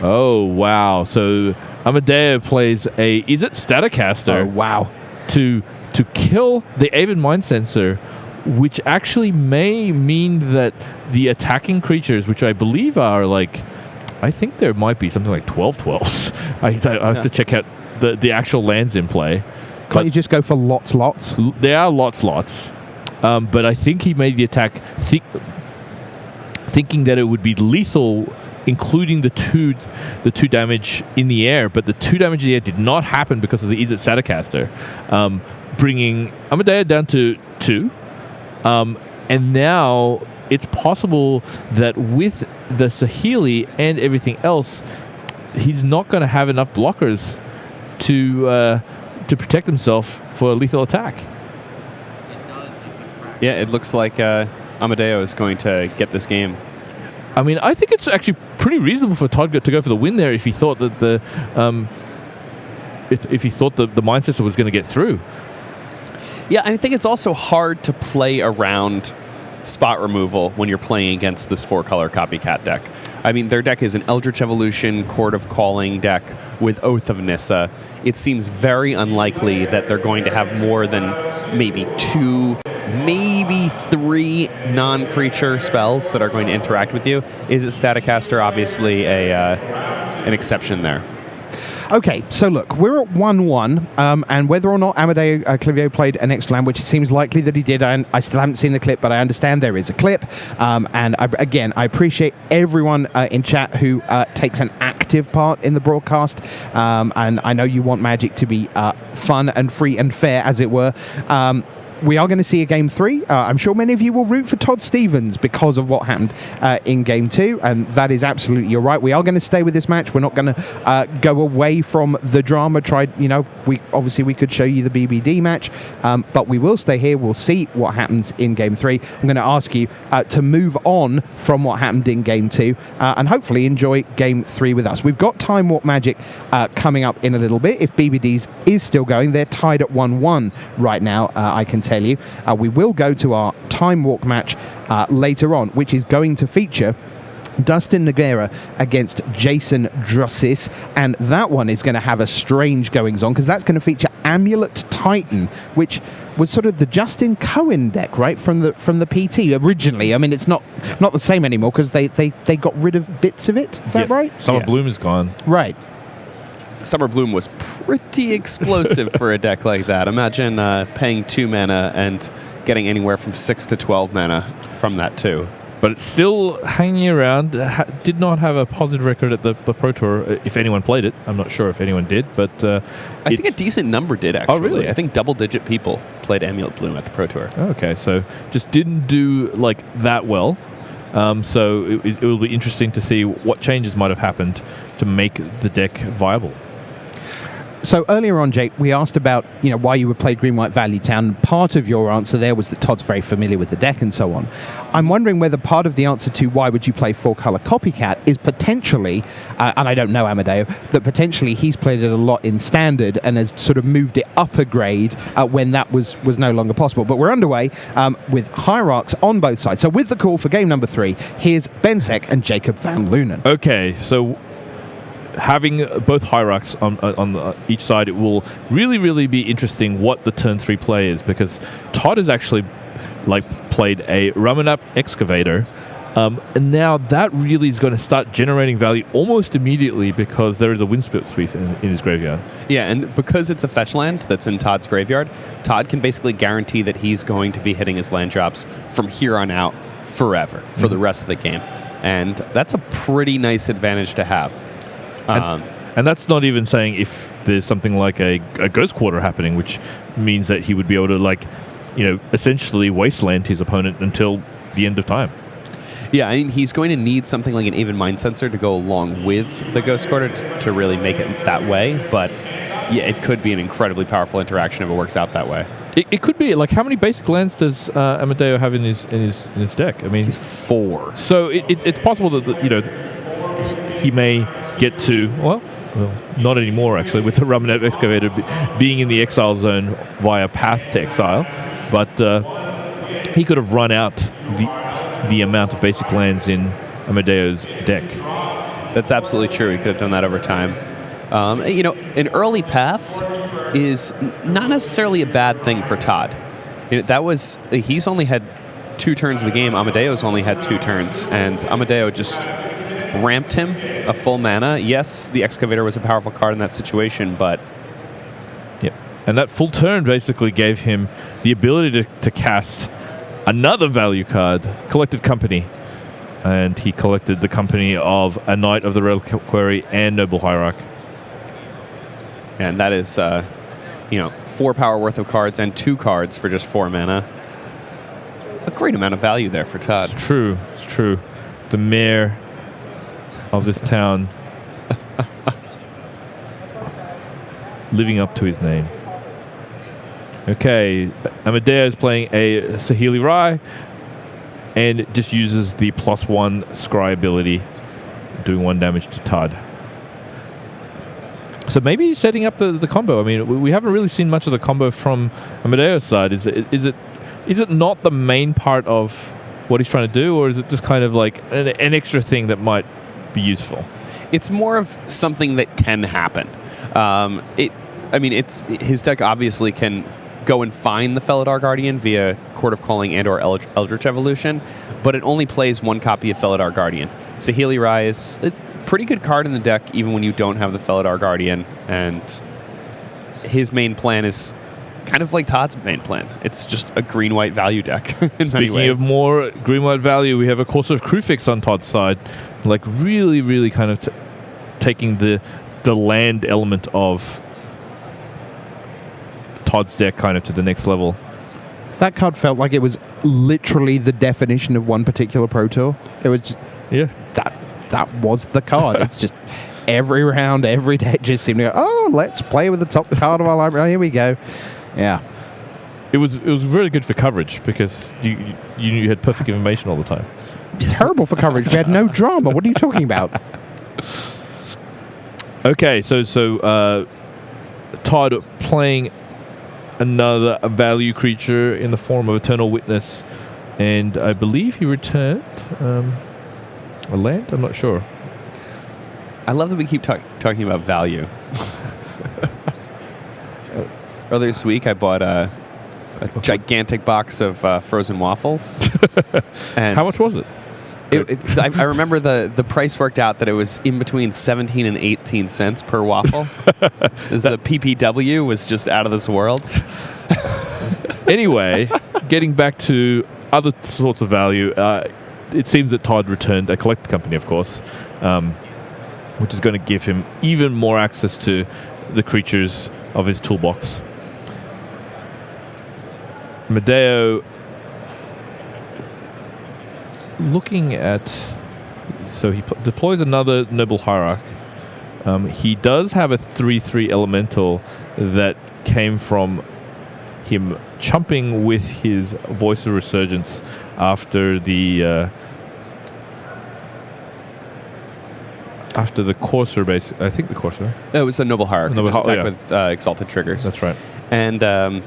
Oh wow! So Amedeo plays is it Staticaster? Oh wow! To kill the Aven Mind Sensor, which actually may mean that the attacking creatures, which I believe are like, I think there might be something like 12/12s. I have to check out the actual lands in play. Can't you just go for lots? There are lots. But I think he made the attack thinking that it would be lethal, including the two damage in the air. But the 2 damage in the air did not happen because of the Is It Staticaster, bringing Amedeo down to 2. And now it's possible that with the Sahili and everything else, he's not going to have enough blockers to protect himself for a lethal attack. Yeah, it looks like Amedeo is going to get this game. I mean, I think it's actually pretty reasonable for Todd to go for the win there if he thought that the Mind Sensor was going to get through. Yeah, I think it's also hard to play around spot removal when you're playing against this 4-color copycat deck. I mean, their deck is an Eldritch Evolution, Chord of Calling deck with Oath of Nissa. It seems very unlikely that they're going to have more than maybe 2, maybe 3 non-creature spells that are going to interact with you. Is it Staticaster? Obviously an exception there. Okay, so look, we're at 1-1, and whether or not Amedeo Clivio played an extra land, which it seems likely that he did, and I still haven't seen the clip, but I understand there is a clip, and I appreciate everyone in chat who takes an active part in the broadcast, and I know you want Magic to be fun and free and fair, as it were. We are going to see a Game 3. I'm sure many of you will root for Todd Stevens because of what happened in Game 2, and that is absolutely, you're right. We are going to stay with this match. We're not going to go away from the drama. We could show you the BBD match, but we will stay here. We'll see what happens in Game 3. I'm going to ask you to move on from what happened in Game 2 and hopefully enjoy Game 3 with us. We've got Time Warp Magic coming up in a little bit. If BBD's is still going, they're tied at 1-1 right now, I can tell you. We will go to our Time Walk match later on, which is going to feature Dustyn Nogueira against Jason Drossis, and that one is going to have a strange goings on because that's going to feature Amulet Titan, which was sort of the Justin Cohen deck, right, from the PT originally. I mean, it's not the same anymore because they got rid of bits of it. Is that right? Summer Bloom is gone. Right. Summer Bloom was pretty explosive for a deck like that. Imagine paying 2 mana and getting anywhere from 6 to 12 mana from that too. But it's still hanging around. Did not have a positive record at the Pro Tour, if anyone played it. I'm not sure if anyone did, but I think a decent number did, actually. Oh, really? I think double-digit people played Amulet Bloom at the Pro Tour. Okay, so just didn't do like that well. So it will be interesting to see what changes might have happened to make the deck viable. So earlier on, Jake, we asked about why you would play Green-White Value Town. Part of your answer there was that Todd's very familiar with the deck and so on. I'm wondering whether part of the answer to why would you play 4-color Copycat is potentially, and I don't know Amedeo, that potentially he's played it a lot in Standard and has sort of moved it up a grade when that was no longer possible. But we're underway with Hierarchs on both sides. So with the call for game number 3, here's Bensek and Jacob van Lunen. Okay, so having both Hierarchs on each side, it will really be interesting what the turn 3 play is, because Todd has actually played a Ramanap Excavator, and now that really is going to start generating value almost immediately because there is a Windsweep Sweep in his graveyard. Yeah, and because it's a fetch land that's in Todd's graveyard, Todd can basically guarantee that he's going to be hitting his land drops from here on out forever, for the rest of the game. And that's a pretty nice advantage to have. And that's not even saying if there's something like a Ghost Quarter happening, which means that he would be able to, essentially wasteland his opponent until the end of time. Yeah, I mean, he's going to need something like an Even Mind Sensor to go along with the Ghost Quarter to really make it that way. But yeah, it could be an incredibly powerful interaction if it works out that way. It could be. Like, how many basic lands does Amedeo have in his deck? I mean, he's 4. So it's possible that he may get to well, not anymore actually, with the Ramenet Excavator being in the exile zone via Path to Exile, but he could have run out the amount of basic lands in Amedeo's deck. That's absolutely true. He could have done that over time. An early path is not necessarily a bad thing for Todd. He's only had 2 turns of the game. Amedeo's only had 2 turns, and Amedeo just ramped him a full mana. Yes, the Excavator was a powerful card in that situation, but... Yep. And that full turn basically gave him the ability to cast another value card, Collected Company. And he collected the company of a Knight of the Reliquary and Noble Hierarch. And that is, 4 power worth of cards and 2 cards for just 4 mana. A great amount of value there for Todd. It's true. The mayor of this town living up to his name. Okay, Amedeo is playing a Saheeli Rai and it just uses the +1 Scry ability, doing 1 damage to Todd. So maybe he's setting up the combo. I mean, we haven't really seen much of the combo from Amedeo's side. Is it not the main part of what he's trying to do, or is it just kind of like an extra thing that might be useful? It's more of something that can happen. His deck obviously can go and find the Felidar Guardian via Court of Calling and/or Eldritch Evolution, but it only plays 1 copy of Felidar Guardian. Saheeli Rai is a pretty good card in the deck, even when you don't have the Felidar Guardian, and his main plan is kind of like Todd's main plan. It's just a green-white value deck in many ways. Speaking of more green-white value, we have a Courser of Crufix on Todd's side, like really, really kind of taking the land element of Todd's deck kind of to the next level. That card felt like it was literally the definition of one particular Pro Tour. It was just, that was the card. It's just every round, every day just seemed to go, oh, let's play with the top card of our library. Oh, here we go. Yeah. It was really good for coverage because you had perfect information all the time. It's terrible for coverage. We had no drama. What are you talking about? Okay, so Todd playing another value creature in the form of Eternal Witness, and I believe he returned a land? I'm not sure. I love that we keep talking about value. Earlier this week, I bought a gigantic box of frozen waffles. And how much was it? I remember the price worked out that it was in between 17 and 18 cents per waffle. The PPW was just out of this world. Anyway, getting back to other sorts of value, it seems that Todd returned a Collected Company, of course, which is going to give him even more access to the creatures of his toolbox. Amedeo looking at... So he deploys another Noble Hierarch. He does have a 3/3 elemental that came from him chumping with his Voice of Resurgence after the Courser base. I think the Courser. It was a Noble Hierarch. With Exalted Triggers. That's right. And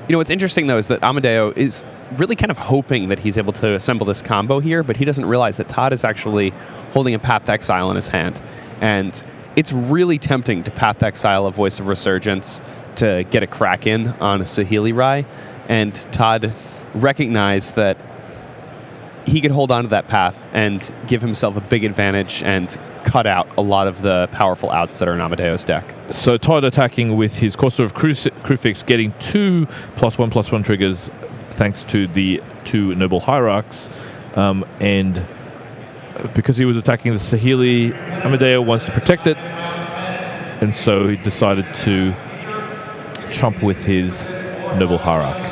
what's interesting though is that Amedeo is really kind of hoping that he's able to assemble this combo here, but he doesn't realize that Todd is actually holding a Path to Exile in his hand. And it's really tempting to Path to Exile a Voice of Resurgence to get a crack in on a Saheeli Rai. And Todd recognized that he could hold on to that path and give himself a big advantage and cut out a lot of the powerful outs that are in Amedeo's deck. So Todd attacking with his Courser of Crufix, getting 2 +1/+1 triggers thanks to the 2 Noble Hierarchs, and because he was attacking the Sahili, Amedeo wants to protect it, and so he decided to chomp with his Noble Harak.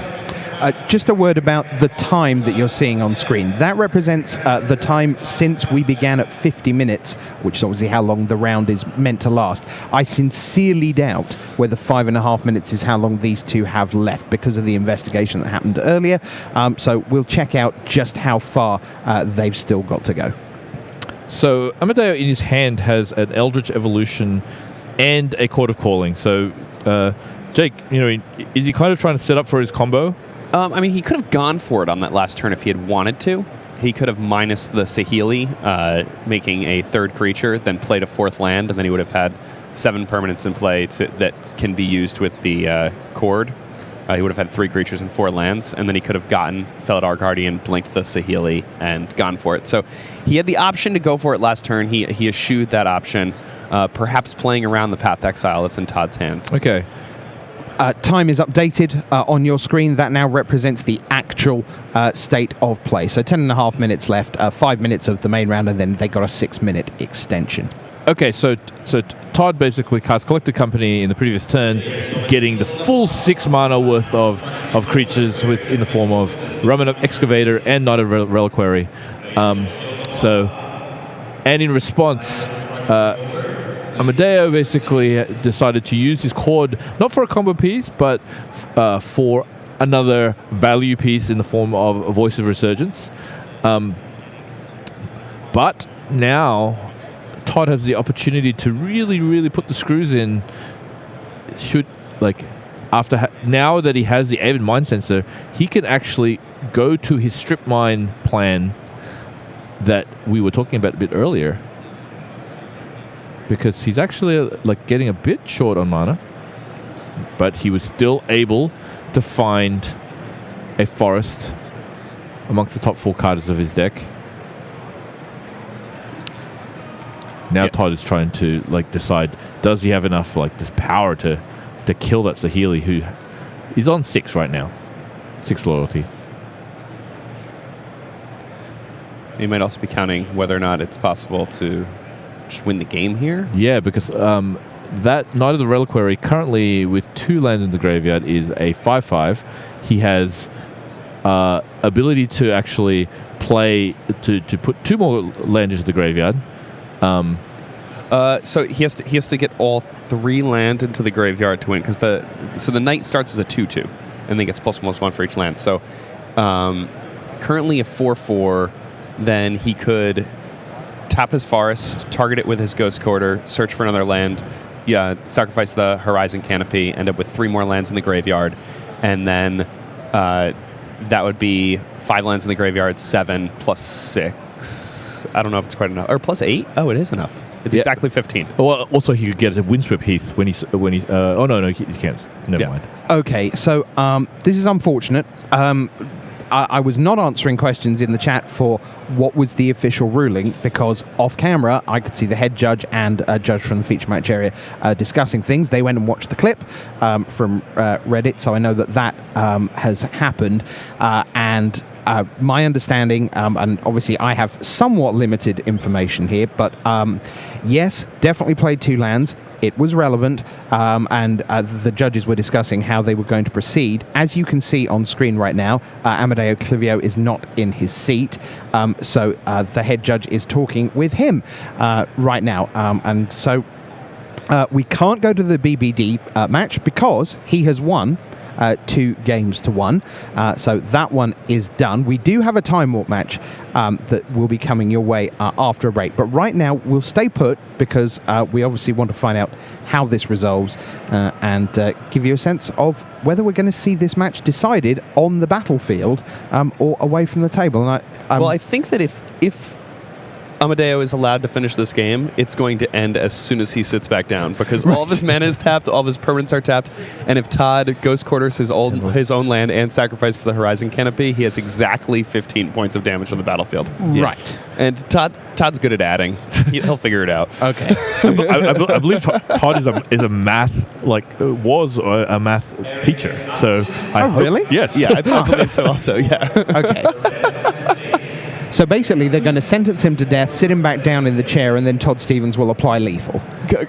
Just a word about the time that you're seeing on screen. That represents the time since we began at 50 minutes, which is obviously how long the round is meant to last. I sincerely doubt whether 5.5 minutes is how long these two have left because of the investigation that happened earlier. So we'll check out just how far they've still got to go. So Amedeo in his hand has an Eldritch Evolution and a Court of Calling. So Jake, is he kind of trying to set up for his combo? I mean, he could have gone for it on that last turn if he had wanted to. He could have minus the Sahili, making a third creature, then played a fourth land, and then he would have had 7 permanents in play that can be used with the Cord. He would have had 3 creatures and 4 lands, and then he could have gotten Felidar Guardian, blinked the Sahili, and gone for it. So he had the option to go for it last turn. He eschewed that option, perhaps playing around the Path Exile that's in Todd's hand. Okay. Time is updated on your screen. That now represents the actual state of play. So 10.5 minutes left, 5 minutes of the main round, and then they got a 6-minute extension. Okay, so Todd basically cast Collected Company in the previous turn, getting the full 6 mana worth of creatures in the form of Remnant Excavator and Knight of Reliquary. And in response, Amedeo basically decided to use his Cord not for a combo piece, but for another value piece in the form of a Voice of Resurgence. But now Todd has the opportunity to really, really put the screws in. Now that he has the Avid Mind Sensor, he can actually go to his Strip Mine plan that we were talking about a bit earlier. Because he's actually getting a bit short on mana, but he was still able to find a forest amongst the top 4 cards of his deck. Now Todd is trying to decide, does he have enough this power to kill that Sahili, who is on 6 right now, 6 loyalty. You might also be counting whether or not it's possible to just win the game here? Yeah, because that Knight of the Reliquary, currently with 2 lands in the graveyard, is a 5/5. He has ability to actually play to put 2 more lands into the graveyard. So he has to get all 3 land into the graveyard to win, because the Knight starts as a 2/2, and then gets +1/+1 for each land. So currently a 4/4, then he could tap his forest, target it with his Ghost Quarter, search for another land, sacrifice the Horizon Canopy, end up with 3 more lands in the graveyard, and then that would be 5 lands in the graveyard, 7 + 6. I don't know if it's quite enough. Or +8? Oh, it is enough. It's exactly 15. Well, also he could get a Windswept Heath when he. Oh no, he can't. Never mind. Okay, so this is unfortunate. I was not answering questions in the chat for what was the official ruling, because off camera I could see the head judge and a judge from the feature match area discussing things. They went and watched the clip from Reddit, so I know that has happened. And my understanding, and obviously I have somewhat limited information here, but yes, definitely played 2 lands. It was relevant, and the judges were discussing how they were going to proceed. As you can see on screen right now, Amedeo Clivio is not in his seat, so the head judge is talking with him right now. And so we can't go to the BBD match because he has won 2 games to 1. So that one is done. We do have a Time Warp match that will be coming your way after a break. But right now, we'll stay put because we obviously want to find out how this resolves and give you a sense of whether we're going to see this match decided on the battlefield or away from the table. And I think that if Amedeo is allowed to finish this game, it's going to end as soon as he sits back down, because all of his mana is tapped, all of his permanents are tapped, and if Todd Ghost Quarters his own land and sacrifices the Horizon Canopy, he has exactly 15 points of damage on the battlefield. Yes. Right. And Todd's good at adding. He'll figure it out. Okay. I believe Todd is a math was a math teacher. So really? Yes. Yeah, I believe so. Also, yeah. Okay. So basically, they're going to sentence him to death, sit him back down in the chair, and then Todd Stevens will apply lethal.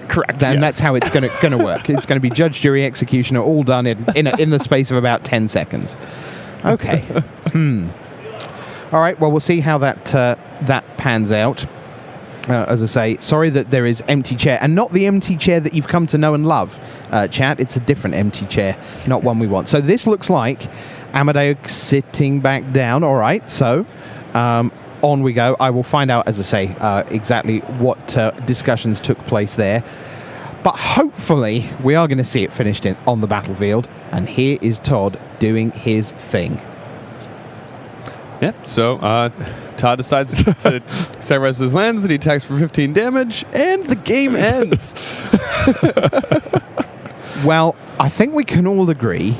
Correct. And yes. that's how it's going to work. It's going to be judge, jury, executioner, all done in the space of about 10 seconds. Okay. All right. Well, we'll see how that pans out. As I say, sorry that there is empty chair, and not the empty chair that you've come to know and love, chat. It's a different empty chair, not one we want. So this looks like Amedeo sitting back down. All right. So on we go. I will find out, as I say, exactly what discussions took place there. But hopefully we are going to see it finished on the battlefield. And here is Todd doing his thing. Yeah, so Todd decides to sacrifice his lands, and he attacks for 15 damage, and the game ends. Well, I think we can all agree,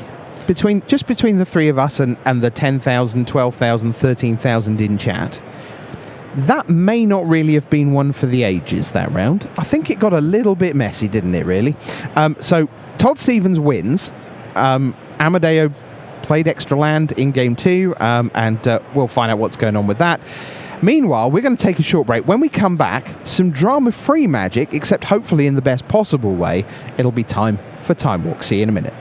between the three of us and the 10,000, 12,000, 13,000 in chat, that may not really have been one for the ages, that round. I think it got a little bit messy, didn't it, really? So Todd Stevens wins. Amedeo played extra land in game 2, and we'll find out what's going on with that. Meanwhile, we're going to take a short break. When we come back, some drama-free Magic, except hopefully in the best possible way. It'll be time for Time Walk. See you in a minute.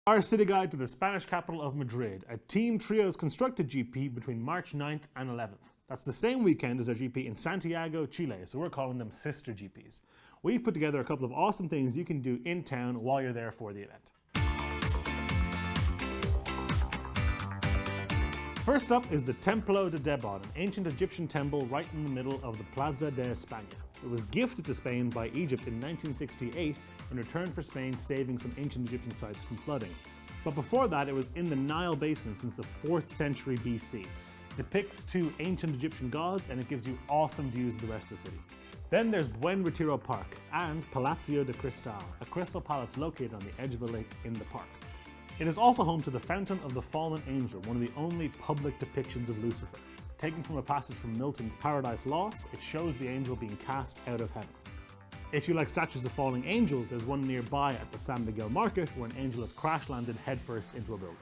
Our city guide to the Spanish capital of Madrid, a team trios constructed GP between March 9th and 11th. That's the same weekend as our GP in Santiago, Chile, so we're calling them sister GPs. We've put together a couple of awesome things you can do in town while you're there for the event. First up is the Templo de Debod, an ancient Egyptian temple right in the middle of the Plaza de España. It was gifted to Spain by Egypt in 1968 in return for Spain saving some ancient Egyptian sites from flooding. But before that, it was in the Nile Basin since the 4th century BC. It depicts 2 ancient Egyptian gods, and it gives you awesome views of the rest of the city. Then there's Buen Retiro Park and Palacio de Cristal, a crystal palace located on the edge of a lake in the park. It is also home to the Fountain of the Fallen Angel, one of the only public depictions of Lucifer. Taken from a passage from Milton's Paradise Lost, it shows the angel being cast out of heaven. If you like statues of falling angels, there's one nearby at the San Miguel Market where an angel has crash-landed headfirst into a building.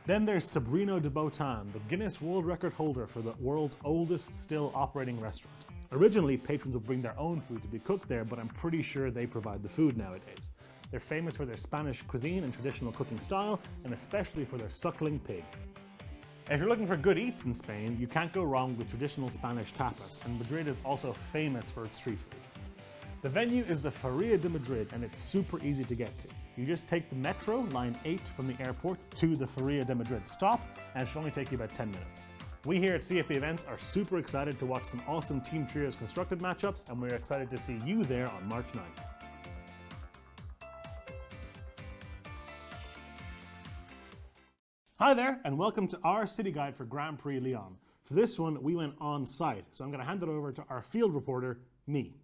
Then there's Sobrino de Botan, the Guinness World Record holder for the world's oldest still operating restaurant. Originally, patrons would bring their own food to be cooked there, but I'm pretty sure they provide the food nowadays. They're famous for their Spanish cuisine and traditional cooking style, and especially for their suckling pig. If you're looking for good eats in Spain, you can't go wrong with traditional Spanish tapas, and Madrid is also famous for its street food. The venue is the Feria de Madrid, and it's super easy to get to. You just take the metro, line 8 from the airport to the Feria de Madrid stop, and it should only take you about 10 minutes. We here at CFB Events are super excited to watch some awesome Team Trios constructed matchups, and we're excited to see you there on March 9th. Hi there, and welcome to our city guide for Grand Prix Lyon. For this one, we went on site, so I'm going to hand it over to our field reporter, me.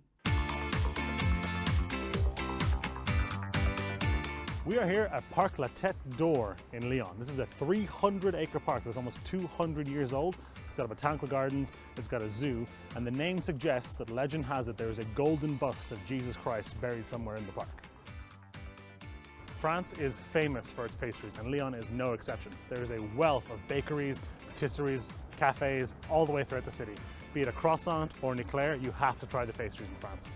We are here at Parc La Tête d'Or in Lyon. This is a 300-acre park that's almost 200 years old. It's got botanical gardens, it's got a zoo, and the name suggests that legend has it there is a golden bust of Jesus Christ buried somewhere in the park. France is famous for its pastries, and Lyon is no exception. There is a wealth of bakeries, patisseries, cafes, all the way throughout the city. Be it a croissant or an eclair, you have to try the pastries in France.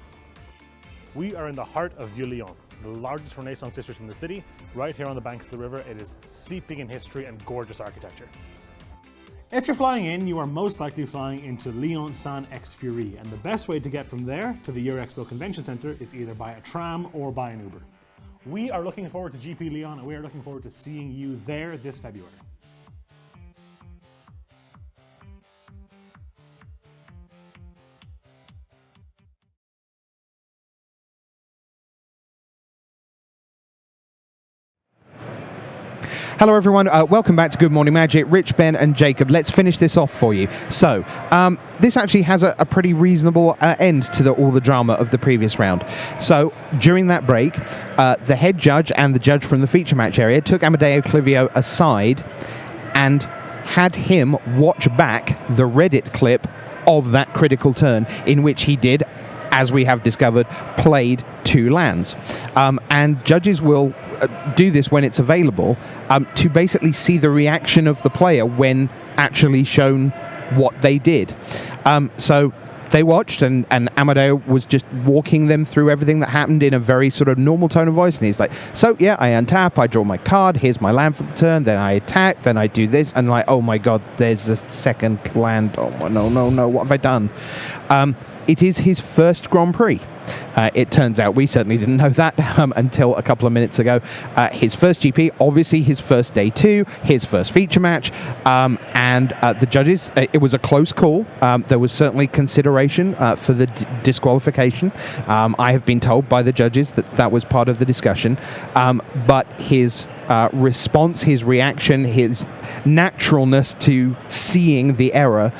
We are in the heart of Vieux-Lyon, the largest Renaissance district in the city, right here on the banks of the river. It is seeping in history and gorgeous architecture. If you're flying in, you are most likely flying into Lyon Saint-Exupéry, and the best way to get from there to the Eurexpo Convention Center is either by a tram or by an Uber. We are looking forward to GP Lyon, and we are looking forward to seeing you there this February. Hello everyone, welcome back to Good Morning Magic. Rich, Ben and Jacob, let's finish this off for you. So, this actually has a pretty reasonable end to all the drama of the previous round. So, during that break, the head judge and the judge from the feature match area took Amedeo Clivio aside and had him watch back the Reddit clip of that critical turn in which he did, as we have discovered, played 2 lands. And judges will do this when it's available to basically see the reaction of the player when actually shown what they did. So they watched, and Amedeo was just walking them through everything that happened in a very sort of normal tone of voice. And he's like, so yeah, I untap, I draw my card, here's my land for the turn, then I attack, then I do this, and like, oh my god, there's a second land. Oh no, what have I done? It is his first Grand Prix. It turns out, we certainly didn't know that until a couple of minutes ago. His first GP, obviously his first day 2, his first feature match, and the judges, it was a close call. There was certainly consideration for the disqualification. I have been told by the judges that was part of the discussion, but his response, his reaction, his naturalness to seeing the error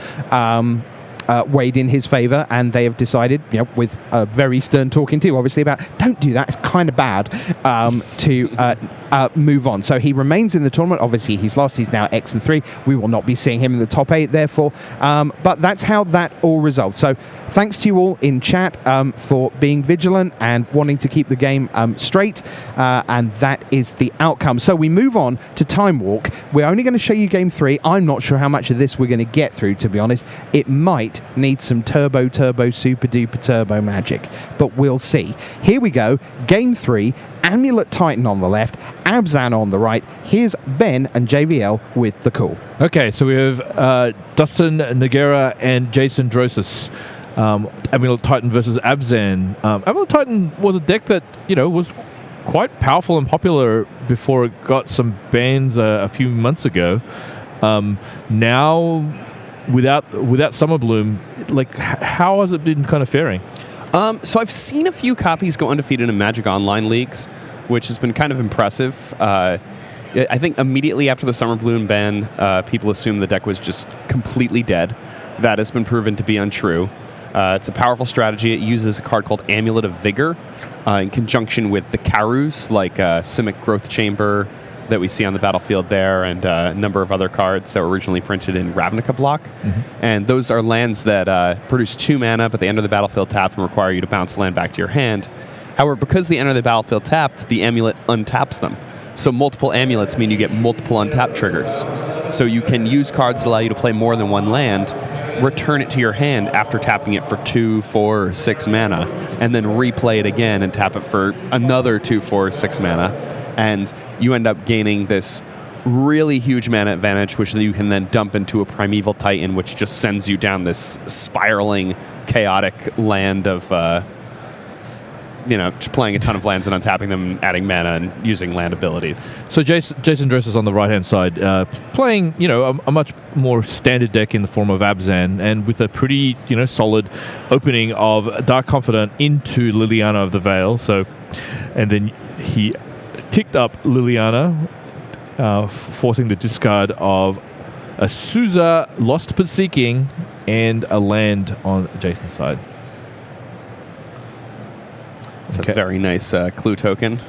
weighed in his favour, and they have decided, with a very stern talking to, obviously, about don't do that, it's kind of bad, to move on. So he remains in the tournament. Obviously, he's lost. He's now X and 3. We will not be seeing him in the top 8, therefore. But that's how that all resolved. So thanks to you all in chat for being vigilant and wanting to keep the game straight, and that is the outcome. So we move on to Time Walk. We're only going to show you Game 3. I'm not sure how much of this we're going to get through, to be honest. It might need some turbo, super duper turbo magic, but we'll see. Here we go. Game 3. Amulet Titan on the left, Abzan on the right. Here's Ben and JVL with the call. Okay, so we have Dustyn, Nogueira, and Jason Drossis. Amulet Titan versus Abzan. Amulet Titan was a deck that, was quite powerful and popular before it got some bans a few months ago. Now, without Summer Bloom, how has it been kind of faring? So I've seen a few copies go undefeated in Magic Online leagues, which has been kind of impressive. I think immediately after the Summer Bloom ban, people assumed the deck was just completely dead. That has been proven to be untrue. It's a powerful strategy. It uses a card called Amulet of Vigor in conjunction with the Karus, like Simic Growth Chamber that we see on the battlefield there, and a number of other cards that were originally printed in Ravnica block. Mm-hmm. And those are lands that produce 2 mana, but they enter the battlefield tapped and require you to bounce land back to your hand. However, because they enter the battlefield tapped, the amulet untaps them. So multiple amulets mean you get multiple untap triggers. So you can use cards that allow you to play more than 1 land, return it to your hand after tapping it for 2, 4, 6 mana, and then replay it again and tap it for another 2, 4, 6 mana. And you end up gaining this really huge mana advantage, which you can then dump into a Primeval Titan, which just sends you down this spiraling, chaotic land of, just playing a ton of lands and untapping them, adding mana, and using land abilities. So Jason Drossis on the right-hand side, playing, a much more standard deck in the form of Abzan, and with a pretty, solid opening of Dark Confidant into Liliana of the Veil. So, and then he ticked up Liliana, forcing the discard of a Souza, Lost but Seeking, and a land on Jason's side. It's a very nice clue token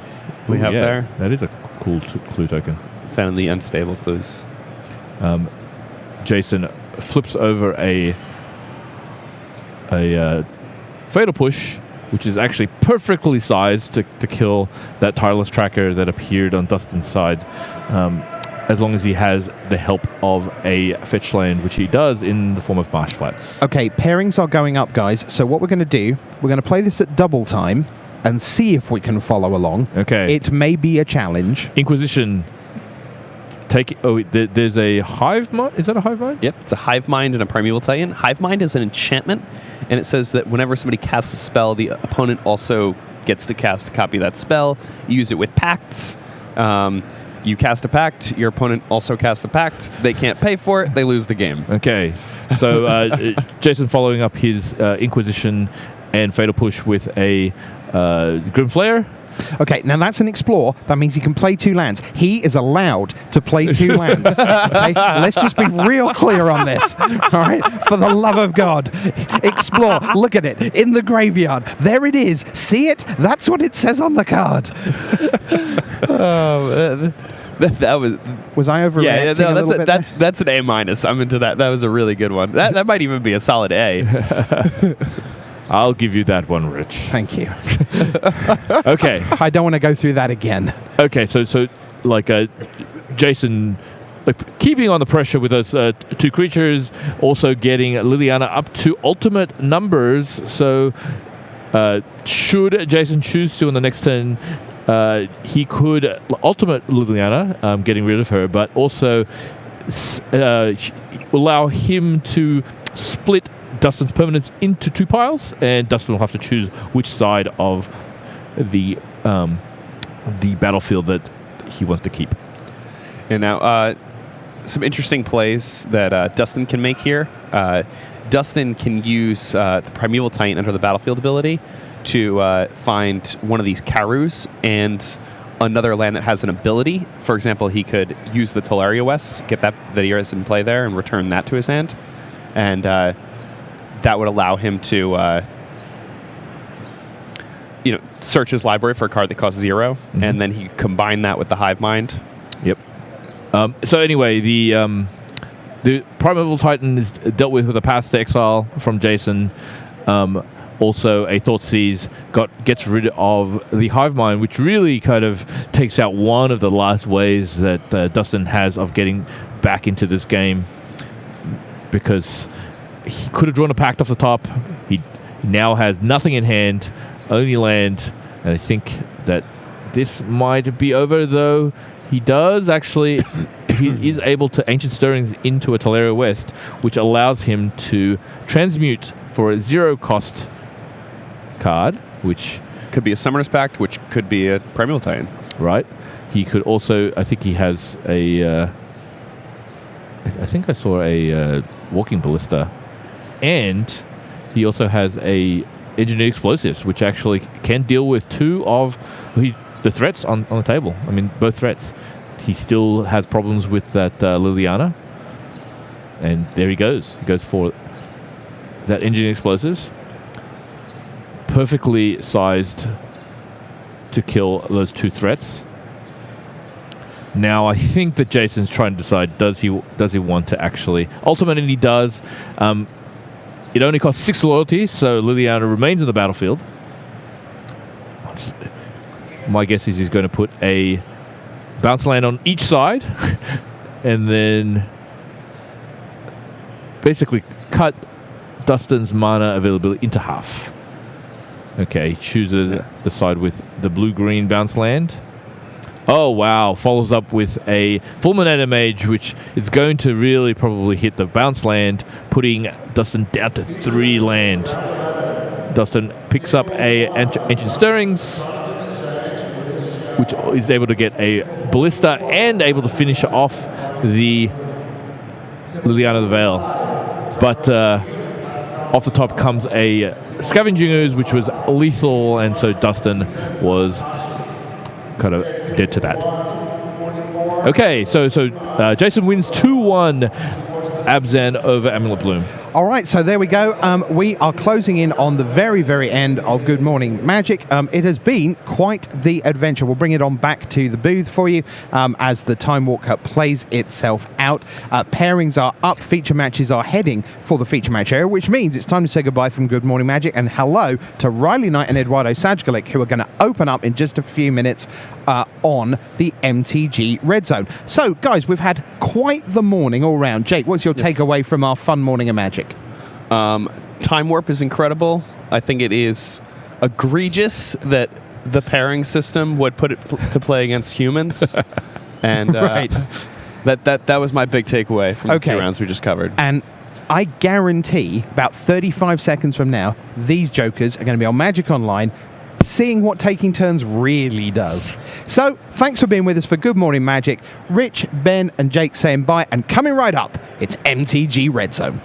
we have there. That is a cool clue token. Found the unstable clues. Jason flips over a Fatal Push, which is actually perfectly sized to kill that Tireless Tracker that appeared on Dustyn's side, as long as he has the help of a fetch land, which he does in the form of Marsh Flats. Okay, pairings are going up, guys. So what we're going to do, we're going to play this at double time, and see if we can follow along. Okay. It may be a challenge. Inquisition. There's a hive mind. Is that a hive mind? Yep, it's a hive mind and a primeval titan. Hive mind is an enchantment, and it says that whenever somebody casts a spell, the opponent also gets to cast a copy of that spell. You use it with pacts. You cast a pact, your opponent also casts a pact. They can't pay for it, they lose the game. Okay. So Jason following up his Inquisition and Fatal Push with a Grim Flare. Okay, now that's an explore. That means he can play 2 lands. He is allowed to play 2 lands. Okay? Let's just be real clear on this. All right? For the love of God. Explore. Look at it. In the graveyard. There it is. See it? That's what it says on the card. That was I overreacting? That's an A-. I'm into that. That was a really good one. That might even be a solid A. I'll give you that one, Rich. Thank you. Okay. I don't want to go through that again. Okay, so like Jason, keeping on the pressure with those 2 creatures, also getting Liliana up to ultimate numbers. So should Jason choose to on the next turn, he could ultimate Liliana, getting rid of her, but also allow him to split Dustyn's permanents into 2 piles, and Dustyn will have to choose which side of the battlefield that he wants to keep. And now, some interesting plays that Dustyn can make here. Dustyn can use the Primeval Titan under the battlefield ability to find one of these Karus and another land that has an ability. For example, he could use the Tolaria West, get that he has in play there, and return that to his hand. And that would allow him to, search his library for a card that costs 0, and then he combine that with the Hive Mind. Yep. So anyway, the Primeval Titan is dealt with a Path to Exile from Jason. Also, a Thoughtseize gets rid of the Hive Mind, which really kind of takes out one of the last ways that Dustyn has of getting back into this game, because he could have drawn a pact off the top. He now has nothing in hand, only land, and I think that this might be over, though he does actually... he is able to Ancient Stirrings into a Tolaria West, which allows him to transmute for a 0-cost card, which... could be a Summoner's Pact, which could be a Primeval Titan. Right. He could also... I think he has a... I think I saw a Walking Ballista. And he also has a Engineered Explosives, which actually can deal with 2 of the threats on the table. I mean, both threats. He still has problems with that Liliana. And there he goes. He goes for that Engineered Explosives. Perfectly sized to kill those 2 threats. Now, I think that Jason's trying to decide, does he want to actually ultimate, and he does. It only costs 6 loyalty, so Liliana remains in the battlefield. My guess is he's going to put a bounce land on each side and then basically cut Dustyn's mana availability into half. Okay, chooses the side with the blue-green bounce land. Oh, wow. Follows up with a Fulminator Mage, which is going to really probably hit the bounce land, putting Dustyn down to 3 land. Dustyn picks up a Ancient Stirrings, which is able to get a Ballista and able to finish off the Liliana of the Veil. But off the top comes a Scavenging Ooze, which was lethal, and so Dustyn was kind of dead to that. Okay, so Jason wins 2-1 Abzan over Amulet Bloom. All right, so there we go. We are closing in on the very, very end of Good Morning Magic. It has been quite the adventure. We'll bring it on back to the booth for you as the Time Walker plays itself out. Pairings are up, feature matches are heading for the feature match area, which means it's time to say goodbye from Good Morning Magic and hello to Riley Knight and Eduardo Sajgalik, who are going to open up in just a few minutes on the MTG Red Zone. So, guys, we've had quite the morning all round. Jake, what's your takeaway from our fun morning of Magic? Time Warp is incredible. I think it is egregious that the pairing system would put it to play against humans. And that was my big takeaway from the 2 rounds we just covered. And I guarantee about 35 seconds from now, these jokers are going to be on Magic Online seeing what taking turns really does. So, thanks for being with us for Good Morning Magic. Rich, Ben, and Jake saying bye, and coming right up, it's MTG Red Zone.